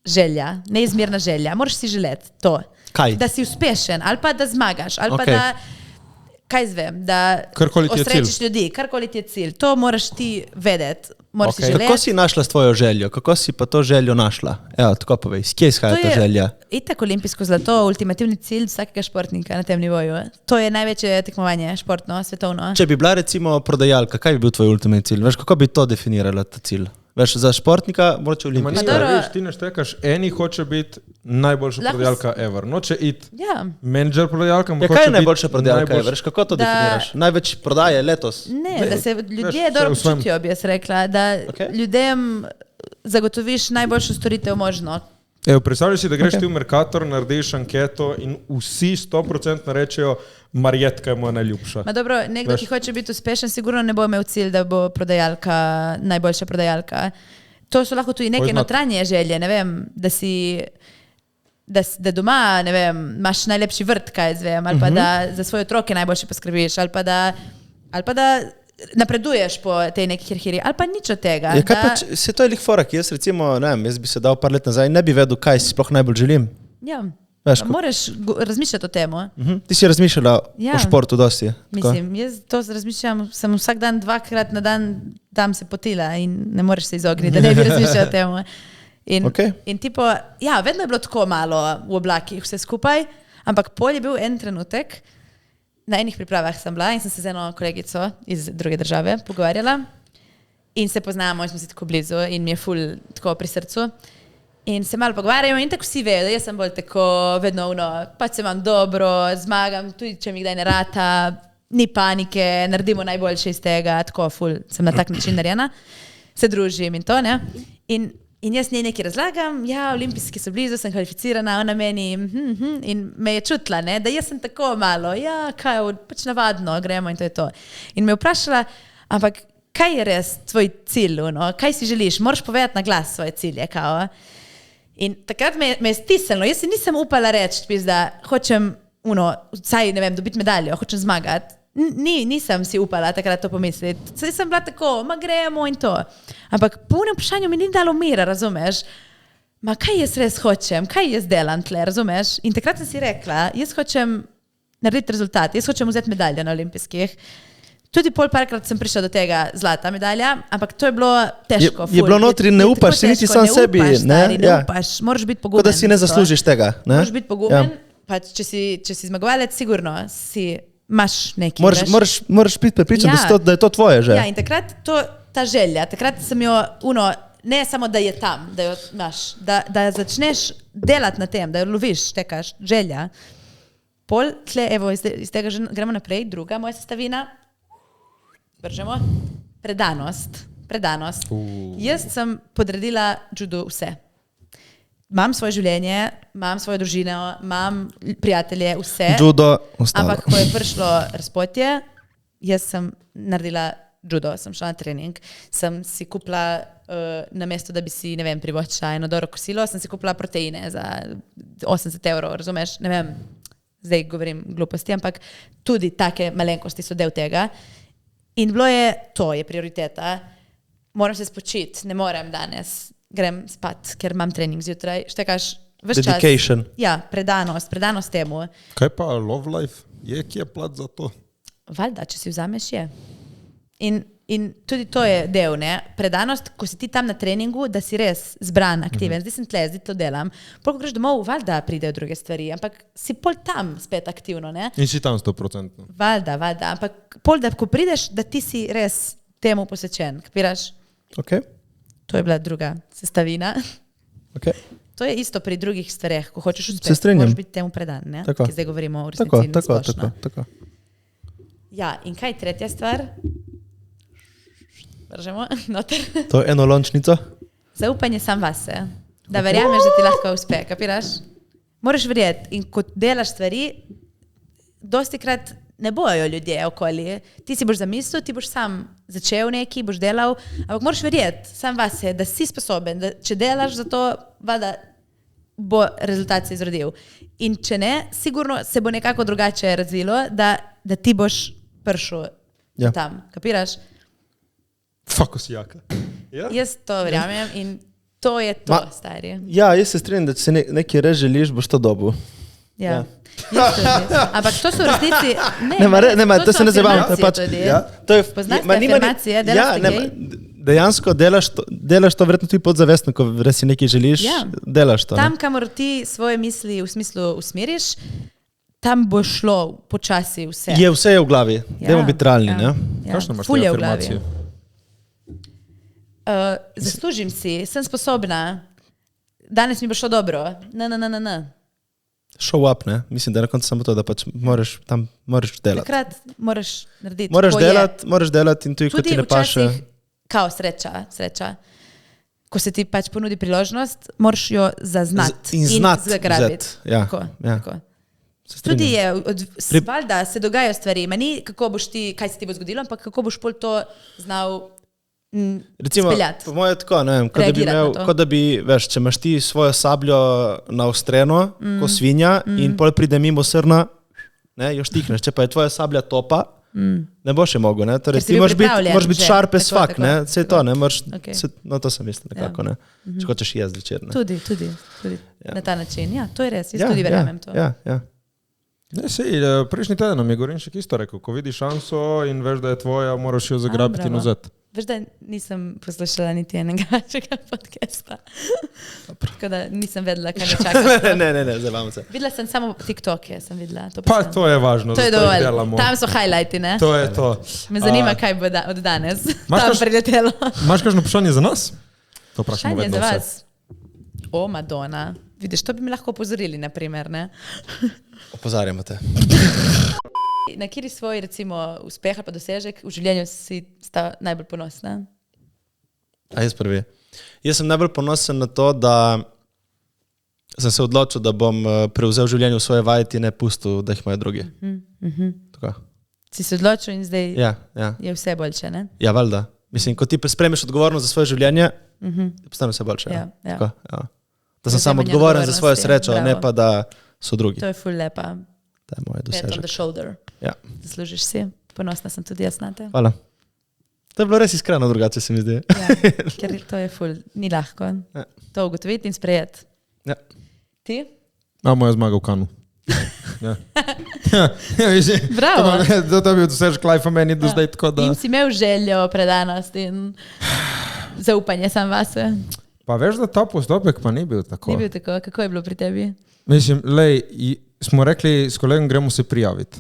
Želja, neizmerna želja. Moraš si želeti to. Kaj? Da si uspešen, ali pa da zmagaš, ali pa da, kaj zvem, da osrečiš ljudi, karkoli ti je cilj. To moraš ti vedeti, moraš si želeti. Kako si našla svojo željo? Kako si pa to željo našla? Evo, tako povej, s kje izhaja ta želja? Itak olimpijsko zlato, ultimativni cilj vsakega športnika na tem nivoju. To je največje tekmovanje, športno, svetovno. Če bi bila recimo prodajalka, kaj bi bil tvoj ultimatni cilj? Veš, kako bi to definirala, ta cilj? Veš, za športnika moraš olimpijsko. Ti ne štekaš, eni hoče biti najboljša prodajalka ever. Noče iti menedžer prodajalka, hoče biti kaj je najboljša prodajalka ever? Veš, kako to definiraš? Največ prodaje letos? Ne, da se ljudje dobro počutijo, bi jaz rekla. Da ljudem zagotoviš najboljšo storitev možno. Predstavljaj si, da greš ti v Mercator, narediš anketo in vsi 100% rečejo, Marjetka je moja najljubša. Ma dobro, nekdo, ki hoče biti uspešen, sigurno ne bo imel cilj, da bo prodajalka, najboljša prodajalka. To so lahko tudi neke notranje želje, ne vem, da si, da doma, ne vem, imaš najlepši vrt, kaj zvem, ali pa da za svoje otroke najboljše poskrbiš, ali pa da napreduješ po tej neki hierarhiji, ali pa nič od tega. Ja, kaj pa, se to je lih fora, ki jaz recimo, ne vem, jaz bi se dal par let nazaj, ne bi vedel, kaj si sploh najbolj želim. Ja, veš, moraš razmišljati o temu. Ti si razmišljala o športu dosti. Mislim, jaz to razmišljam, sem vsak dan 2-krat na dan tam se potila in ne moreš se izogniti, da ne bi razmišljala o temu. In tipo, ja, vedno je bilo tako malo v oblakih vse skupaj, ampak pol je bil en trenutek, na enih pripravah sem bila in sem se z eno kolegico iz druge države pogovarjala in se poznamo in smo si tako blizu in mi je ful tako pri srcu. In se malo pogovarjamo in tako vsi vejo, da jaz sem bolj tako vedno pač se imam dobro, zmagam, tudi če mi kdaj ne rata, ni panike, naredimo najboljše iz tega, tako ful, sem na tak način narejena, se družim in to, ne. In jaz njej nekaj razlagam, ja, olimpijski so blizu, sem kvalificirana, ona meni, in me je čutila, ne, da jaz sem tako malo, ja, kaj, pač navadno, gremo in to je to. In me vprašala, ampak kaj je res tvoj cilj, kaj si želiš, moraš povedati na glas svoje cilje, kao. In takrat me je stisnilo, jaz si nisem upala reči, da hočem, vsaj, ne vem, dobiti medaljo, hočem zmagati. Nisem si upala takrat to pomisliti. Saj sem bila tako, gremo in to. Ampak po unem vprašanju mi ni dalo mira, razumeš? Kaj jaz res hočem, kaj jaz delam tle, razumeš? In takrat sem si rekla, jaz hočem narediti rezultat, jaz hočem vzeti medaljo na olimpijskih. Tudi parkrat sem prišla do tega zlata medalja, ampak to je bilo težko. Je bilo notri, ne upaš, si niti sam sebi. Ne upaš, moraš biti pogumen. Kot da si ne zaslužiš tega. Moraš biti pogumen, pa če si zmagovalec, sigurno imaš nekaj. Moraš biti prepričan, da je to tvoje že. Ja, in takrat ta želja, takrat sem jo, ne samo, da je tam, da jo imaš, da začneš delati na tem, da jo loviš, tekaš, želja. Pol, tle, evo, iz tega že gremo naprej, druga moja sestavina. Vržemo. Predanost. Jaz sem podredila judu vse. Imam svoje življenje, imam svojo družino, imam prijatelje, vse. Judo, ostalo. Ampak ko je prišlo razpotje, jaz sem naredila judo, sem šla na trening, sem si kupila namesto, da bi si, ne vem, privoščila eno dobro kosilo, sem si kupila proteine za 80 €, razumeš? Ne vem, zdaj govorim gluposti, ampak tudi take malenkosti so del tega. In bilo je, to je prioriteta, moram se spočiti, ne morem danes, grem spat, ker imam trening zjutraj, štekaš ves čas. Dedication. Ja, predanost temu. Kaj pa love life? Je kje plat za to? Valjda, če si vzameš, je. In tudi to je del, ne? Predanost, ko si ti tam na treningu, da si res zbran, aktiven, zdaj sem tle, zdaj to delam. Pol, ko greš domov, valjda pridejo druge stvari, ampak si pol tam spet aktivno, ne? In si tam 100%. Valjda, ampak pol, da ko prideš, da ti si res temu posvečen, kapiraš? Ok. To je bila druga sestavina. Ok. To je isto pri drugih stvareh, ko hočeš uspeti, moraš biti temu predan, ne? Tako. Ki zdaj govorimo o resnici in splošno. Tako. Ja, in kaj tretja stvar? Vržemo, noter. To je eno lončnico. Zaupanje sam vase. Da verjameš, da ti lahko uspe, kapiraš? Moraš verjeti in ko delaš stvari, dosti krat ne bojo ljudje okoli. Ti si boš zamislil, ti boš sam začel neki, boš delal, ampak moraš verjeti sam vase, da si sposoben, da če delaš za to, vada bo rezultat se izrodil. In če ne, sigurno se bo nekako drugače razvilo, da ti boš prišel tam, kapiraš? Fako si jaka. Ja? Jaz to verjamem in to je to, stari. Ja, jaz se strinjam, da če se nekaj res želiš, boš to dobil. Ja. Ampak to so v resnici... to se ne zabavam. Poznaš te afirmacije, delaš te gej? Dejansko delaš to verjetno tudi podzavestno, ko res si nekaj želiš, delaš to. Tam, kamor ti svoje misli v smislu usmeriš, tam bo šlo počasi vse. Vse je v glavi. Dajmo biti realni, ne? Kakšno imaš te afirmacije? Zaslužim si, sem sposobna, danes mi bo šlo dobro, Show up, ne? Mislim, da je na koncu samo to, da pač moraš delati. Takrat moraš narediti. Moraš delati in tudi, ko ti ne paše. Tudi včasih, kao sreča. Ko se ti pač ponudi priložnost, moraš jo zaznati in zagrabiti. Tako. Tudi je, valjda se dogajajo stvari, ni kako boš ti, kaj se ti bo zgodilo, ampak kako boš pol to znal recimo, speljati. Po moje tako, ne vem, kot da bi, veš, če imaš ti svojo sabljo naostreno, ko svinja in pol pride mimo srna, ne, jo štikneš, če pa je tvoja sablja topa, ne boš je mogel, ne, torej ti moraš biti sharp as fuck, ne, vse to, ne, no to sem mislil nekako, ne, če hočeš jesti večer, ne. Tudi, na ta način, ja, to je res, jaz tudi verjamem to. Ja. Ne, prejšnji teden nam je Gorenšek isto rekel, ko vidiš šanso in veš, da je tvoja, moraš jo zagrabiti in vzeti. Veš, da nisem poslušala niti enega vašega podcasta. Tako da nisem vedela, kaj me čaka. Ne, zabavam se. Videla sem samo TikToke, sem videla. Pa to je važno. To je dovolj. Tam so highlighti, ne? To je to. Me zanima, kaj bo od danes tam priletelo. Imaš kakšno vprašanje za nas? To vprašamo vedno za vas. O, Madonna. Vidiš, to bi mi lahko opozorili, naprimer, ne? Opozarjamo te. Na kateri svoj, recimo, uspeh ali pa dosežek v življenju si sta najbolj ponosna? A jaz prvi. Jaz sem najbolj ponosen na to, da sem se odločil, da bom prevzel v življenju svoje vajeti in ne pustil, da jih imajo drugi. Tako. Si se odločil in zdaj Ja. je vse boljše, ne? Ja, valjda. Mislim, ko ti sprejmeš odgovornost za svoje življenje, postane vse boljše. Ja. Tako, ja. Da sem sam Prevzemanje odgovoren za svojo odgovornosti, srečo, ne bravo. pa da so drugi. To je ful lepa. To je moj Pat on the dosežek. shoulder. Ja. Zaslužiš si. Ponosna sem tudi jaz na te. Hvala. To je bilo res iskreno drugače, se mi zdi. Ja, ker to je ful. Ni lahko. Ja. To ugotoviti in sprejeti. Ja. Ti? A moja zmaga v Kanu. Ja. Bravo. To je bil dosežek life meni do zdaj tako, da... In si imel željo, predanost in zaupanje sam vase. Pa veš, da ta postopek pa ni bil tako. Ni bil tako. Kako je bilo pri tebi? Mislim, smo rekli s kolegom, gremo se prijaviti.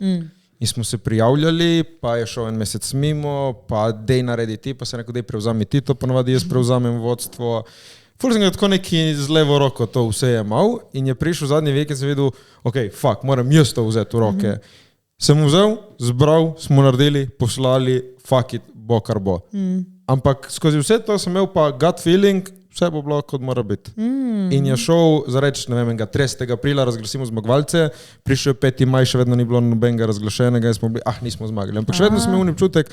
In smo se prijavljali, pa je šel en mesec mimo, pa dej naredi ti, pa se rekel, dej prevzami ti to, ponovadi jaz prevzamem vodstvo. Ful sem ga tako neki z levo roko to vse jemal in je prišel zadnji vikend, sem videl, ok, fuck, moram jaz to vzeti v roke. Sem mu vzel, zbral, smo naredili, poslali, fuck it, bo kar bo. Ampak skozi vse to sem imel pa gut feeling, vse bo bilo, kot mora biti. In je šel, za reč, ne vem, 30. aprila razglasimo zmagovalce, prišel je 5. maj, še vedno ni bilo nobenega razglašenega in smo bili, nismo zmagali. Ampak še vedno smo imeli občutek,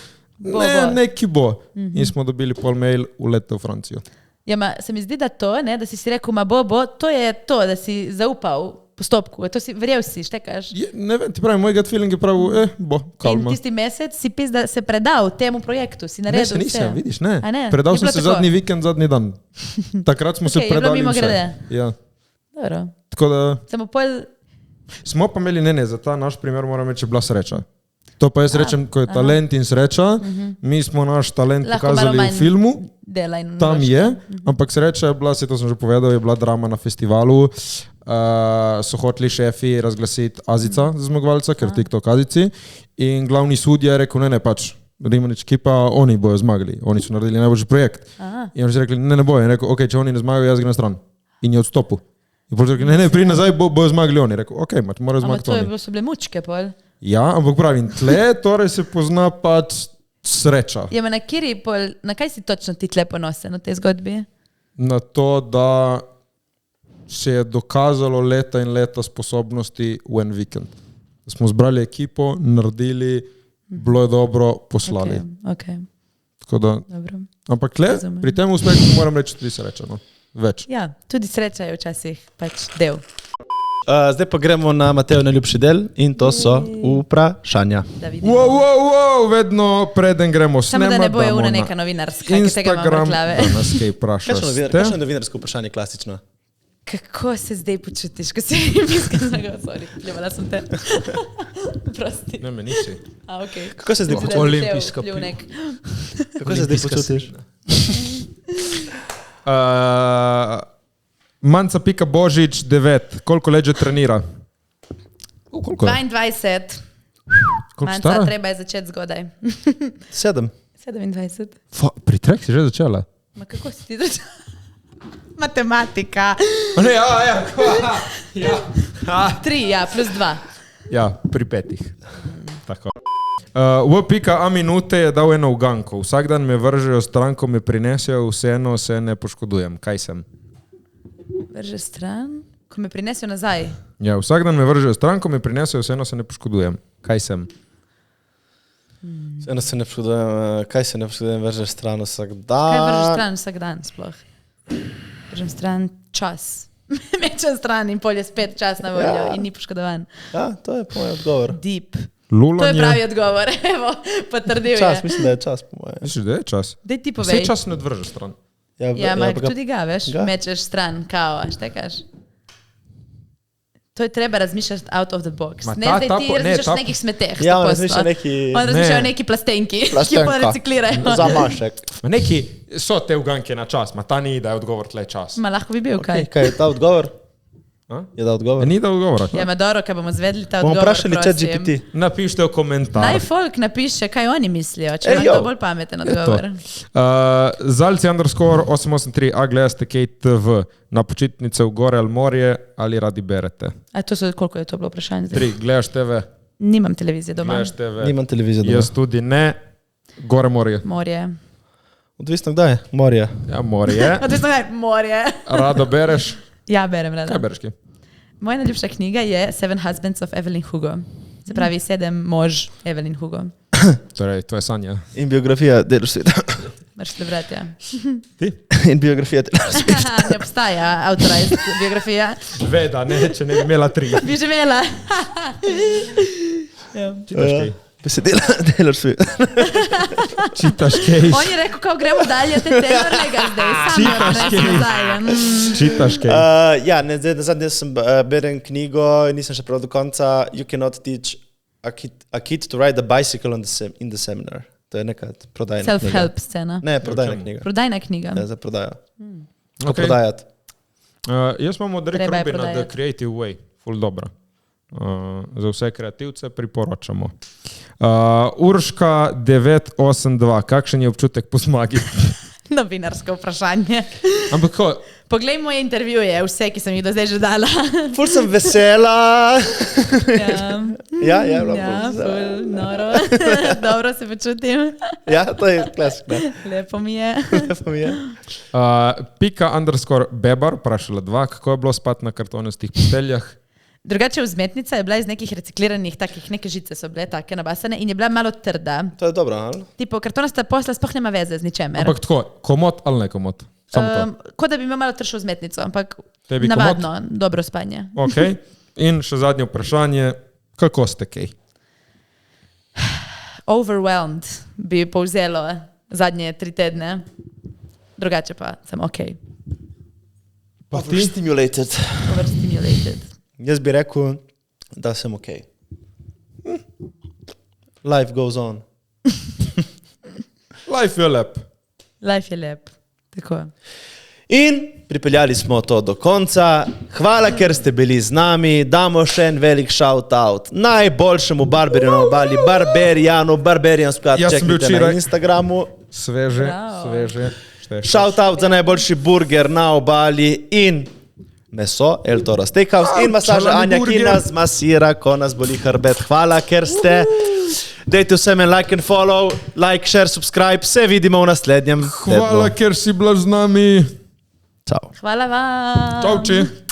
neki bo. In smo dobili pol mail v leto v Francijo. Ja, se mi zdi, da to, ne, da si rekel, bo, to je to, da si zaupal postopku. To si verjel si, štekaš. Ne vem, ti pravim, moj gut feeling je pravil, bo, kalma. In tisti mesec si da se predal temu projektu, si naredil Ne, se nisem, vse. vidiš, ne. A ne? Predal Je sem bilo se tako? zadnji vikend, zadnji dan. Takrat smo se Okej, je bilo predali in mimogrede. vse. Ja. Dobro. Tako da Samo pol, smo pa imeli, ne, za ta naš primer moram reči, bila sreča. To pa jaz rečem, ko je talent in sreča, mi smo naš talent lahko malo pokazali manj v filmu, dela in tam vložka. je, ampak sreča je bila, se to sem že povedal, je bila drama na festivalu, so hoteli šefi razglasiti Azica za zmagovalca, ker TikTok Azici, in glavni sudja je rekel, ne, pač, Rimanič ekipa, oni bojo zmagali, oni so naredili najboljši projekt. In oni so rekli, ne bojo, in rekel, ok, če oni ne zmagajo, jaz grem stran. In je odstopil. In potem so rekli, ne, pridi nazaj, bojo zmagali oni. Rekel, ok, morajo Ampak zmagati to je oni. bilo, so bile mučke pol. Ja, ampak pravim, tle torej se pozna pač sreča. Ja, na kaj si točno ti tle ponosen v tej zgodbi? Na to, da se je dokazalo leta in leta sposobnosti v en vikend. Da smo zbrali ekipo, naredili, bilo je dobro, poslali. Okay. Tako da, Dobro. ampak tle, Razumem. pri tem uspehu moram reči tudi sreča. No? Več. Ja, tudi sreča je včasih pač del. Zdaj pa gremo na Matejo najljubši del in to so vprašanja. Da vidimo. Wow, vedno preden gremo Samo snemati. da ne boje damo una na neka novinarska, ki tega imam Instagram, vrklave. da nas kaj vprašaš. Kakšno je novinarsko vprašanje klasično? Kako se zdaj počutiš, ko si olimpijska zmagovalka? Sorry, pljuvala sem te. Prosti. Ne, me nisi. Okay. Kako se zdaj počutiš? Olimpijska Kako se zdaj počutiš? Manca Pika Božič 9. Koliko let že trenira? Koliko je? 22. Koliko Manca, stara? treba je začeti zgodaj. 7. 27. Pri treh si že začela? Ma kako si ti začela? Matematika. Ne, ja. 3, ja, plus 2. Ja, pri 5. Tako. V.A minute je dal eno uganko. Vsak dan me vržejo stran, ko me prinesejo, vseeno se ne poškodujem. Kaj sem? Vrže stran, ko me prinesejo nazaj. Ja, vsak dan me vržejo stran, ko me prinesejo, vseeno se ne poškodujem. Kaj sem? Eno se ne poškodujem, kaj se ne poškodujem, vržeš stran vsak dan. Kaj vržeš stran vsak dan sploh? Vržem stran čas. Mečem stran in polje spet čas na voljo in ni poškodovan. Ja, to je po mojem odgovor. Deep. Lulanje. To je pravi odgovor, evo, potrdil Čas, je. mislim, da je čas po mojem. Misliš, da je čas? Daj ti Vse povej. čas ne odvržeš stran. Ja, pa ampak tudi ga, veš, Ga? mečeš stran, kao, a štekaš? To je treba razmišljati out of the box. Ma Ne, ta- zdaj ta ti po- ne, razmišljaš ta o po- nekih smeteh. Ja, on 100%. razmišlja neki- On razmišlja Ne. o neki plastenki, ki jo Plastenka. pa reciklirajo. Zamašek. Ma neki so te uganke na čas, ma ta ni, da je odgovor tle čas. Ma lahko bi bil, kaj? Kaj je ta odgovor? Je dal odgovor? Ni da odgovora. Ja, Madoro, kaj bomo zvedli ta Bomo odgovor, vprašali ChatGPT. Napišite v komentar. Naj folk napiše, kaj oni mislijo, če je to bolj pameten odgovor. Zalci_883, a gledate KTV na počitnice v gore ali morje ali radi berete? A to so, koliko je to bilo vprašanje? 3, gledaš TV? Nimam televizije doma. Gledaš TV? Nimam televizije doma. Jaz tudi ne. Gore morje. Morje. Odvisno kdaj je? Morje. Ja, morje. Odvisno kdaj? Morje. Rado bereš? Ja, berem rada. Kaj bereš ki? Moja najljubša knjiga je Seven Husbands of Evelyn Hugo. Se pravi, 7 mož Evelyn Hugo. Torej, to je sanja. In biografija Taylor Swift. Moraš prebrati, ja. Ti? In biografija Taylor Swift. Ne obstaja authorized biografija. Veda, ne, če ne bi imela 3. Bi že imela. Ja. Čitaš kaj? Besedila Taylor Swift. Čitaš kaj? On je rekel, kao gremo dalje od te Taylornega zdaj. Sam je odnesel zdaj. Čitaš kaj? Ja, ne, zdaj nazadnje sem berem knjigo, nisem še prav do konca. You cannot teach a kid to ride a bicycle in the seminar. To je neka prodajna knjiga. Self-help scena. Ne, prodajna knjiga. Prodajna knjiga. Ja, za prodajo. Kako Okay. prodajati? Jaz imam od Rick Treba je Rubina The prodajati. Creative Way. Ful dobro. Za vse kreativce priporočamo. Urška 982, kakšen je občutek po zmagi? Novinarsko vprašanje. Ampak ko, Poglej moje intervjuje, vse, ki sem jih do zdaj že dala. Ful sem vesela. Ja, Ja, bila ja, ful vesela. ful, noro. Dobro se počutim. Ja, to je klasik, ne? Lepo mi je. Lepo mi je. Pika_Bebar, vprašala 2, kako je bilo spati na kartonastih posteljah? Drugače vzmetnica je bila iz nekih recikliranih, takih neke žice so bile, take nabasane in je bila malo trda. To je dobro, ali? Tipo, kartonasta posla sploh nema veze z ničemer. Ampak tako, komod ali ne komod? Samo to. Kot da bi imel malo tršo vzmetnico, ampak Tebi navadno, dobro spanje. Okay. In še zadnje vprašanje, kako ste kaj? Overwhelmed bi povzelo zadnje 3 tedne, drugače pa sem ok. Overstimulated. Overstimulated. Jaz bi rekel, da sem ok. Life goes on. Life je lep. Life je lep. Tako. In pripeljali smo to do konca. Hvala, ker ste bili z nami. Damo še en velik shout-out najboljšemu barberju na obali, Barberian Squad. Jaz sem bil Čekajte na včeraj. Instagramu. Sveže, Bravo. sveže. Shout-out za najboljši burger na obali in meso, El Toro Steakhouse in masaža Čalani Anja, ki burger. nas masira, ko nas boli hrbet. Hvala, ker ste. Dajte vse men like and follow, like, share, subscribe. Se vidimo v naslednjem Hvala, tednu. ker si bila z nami. Ciao. Hvala vam. Čau, či.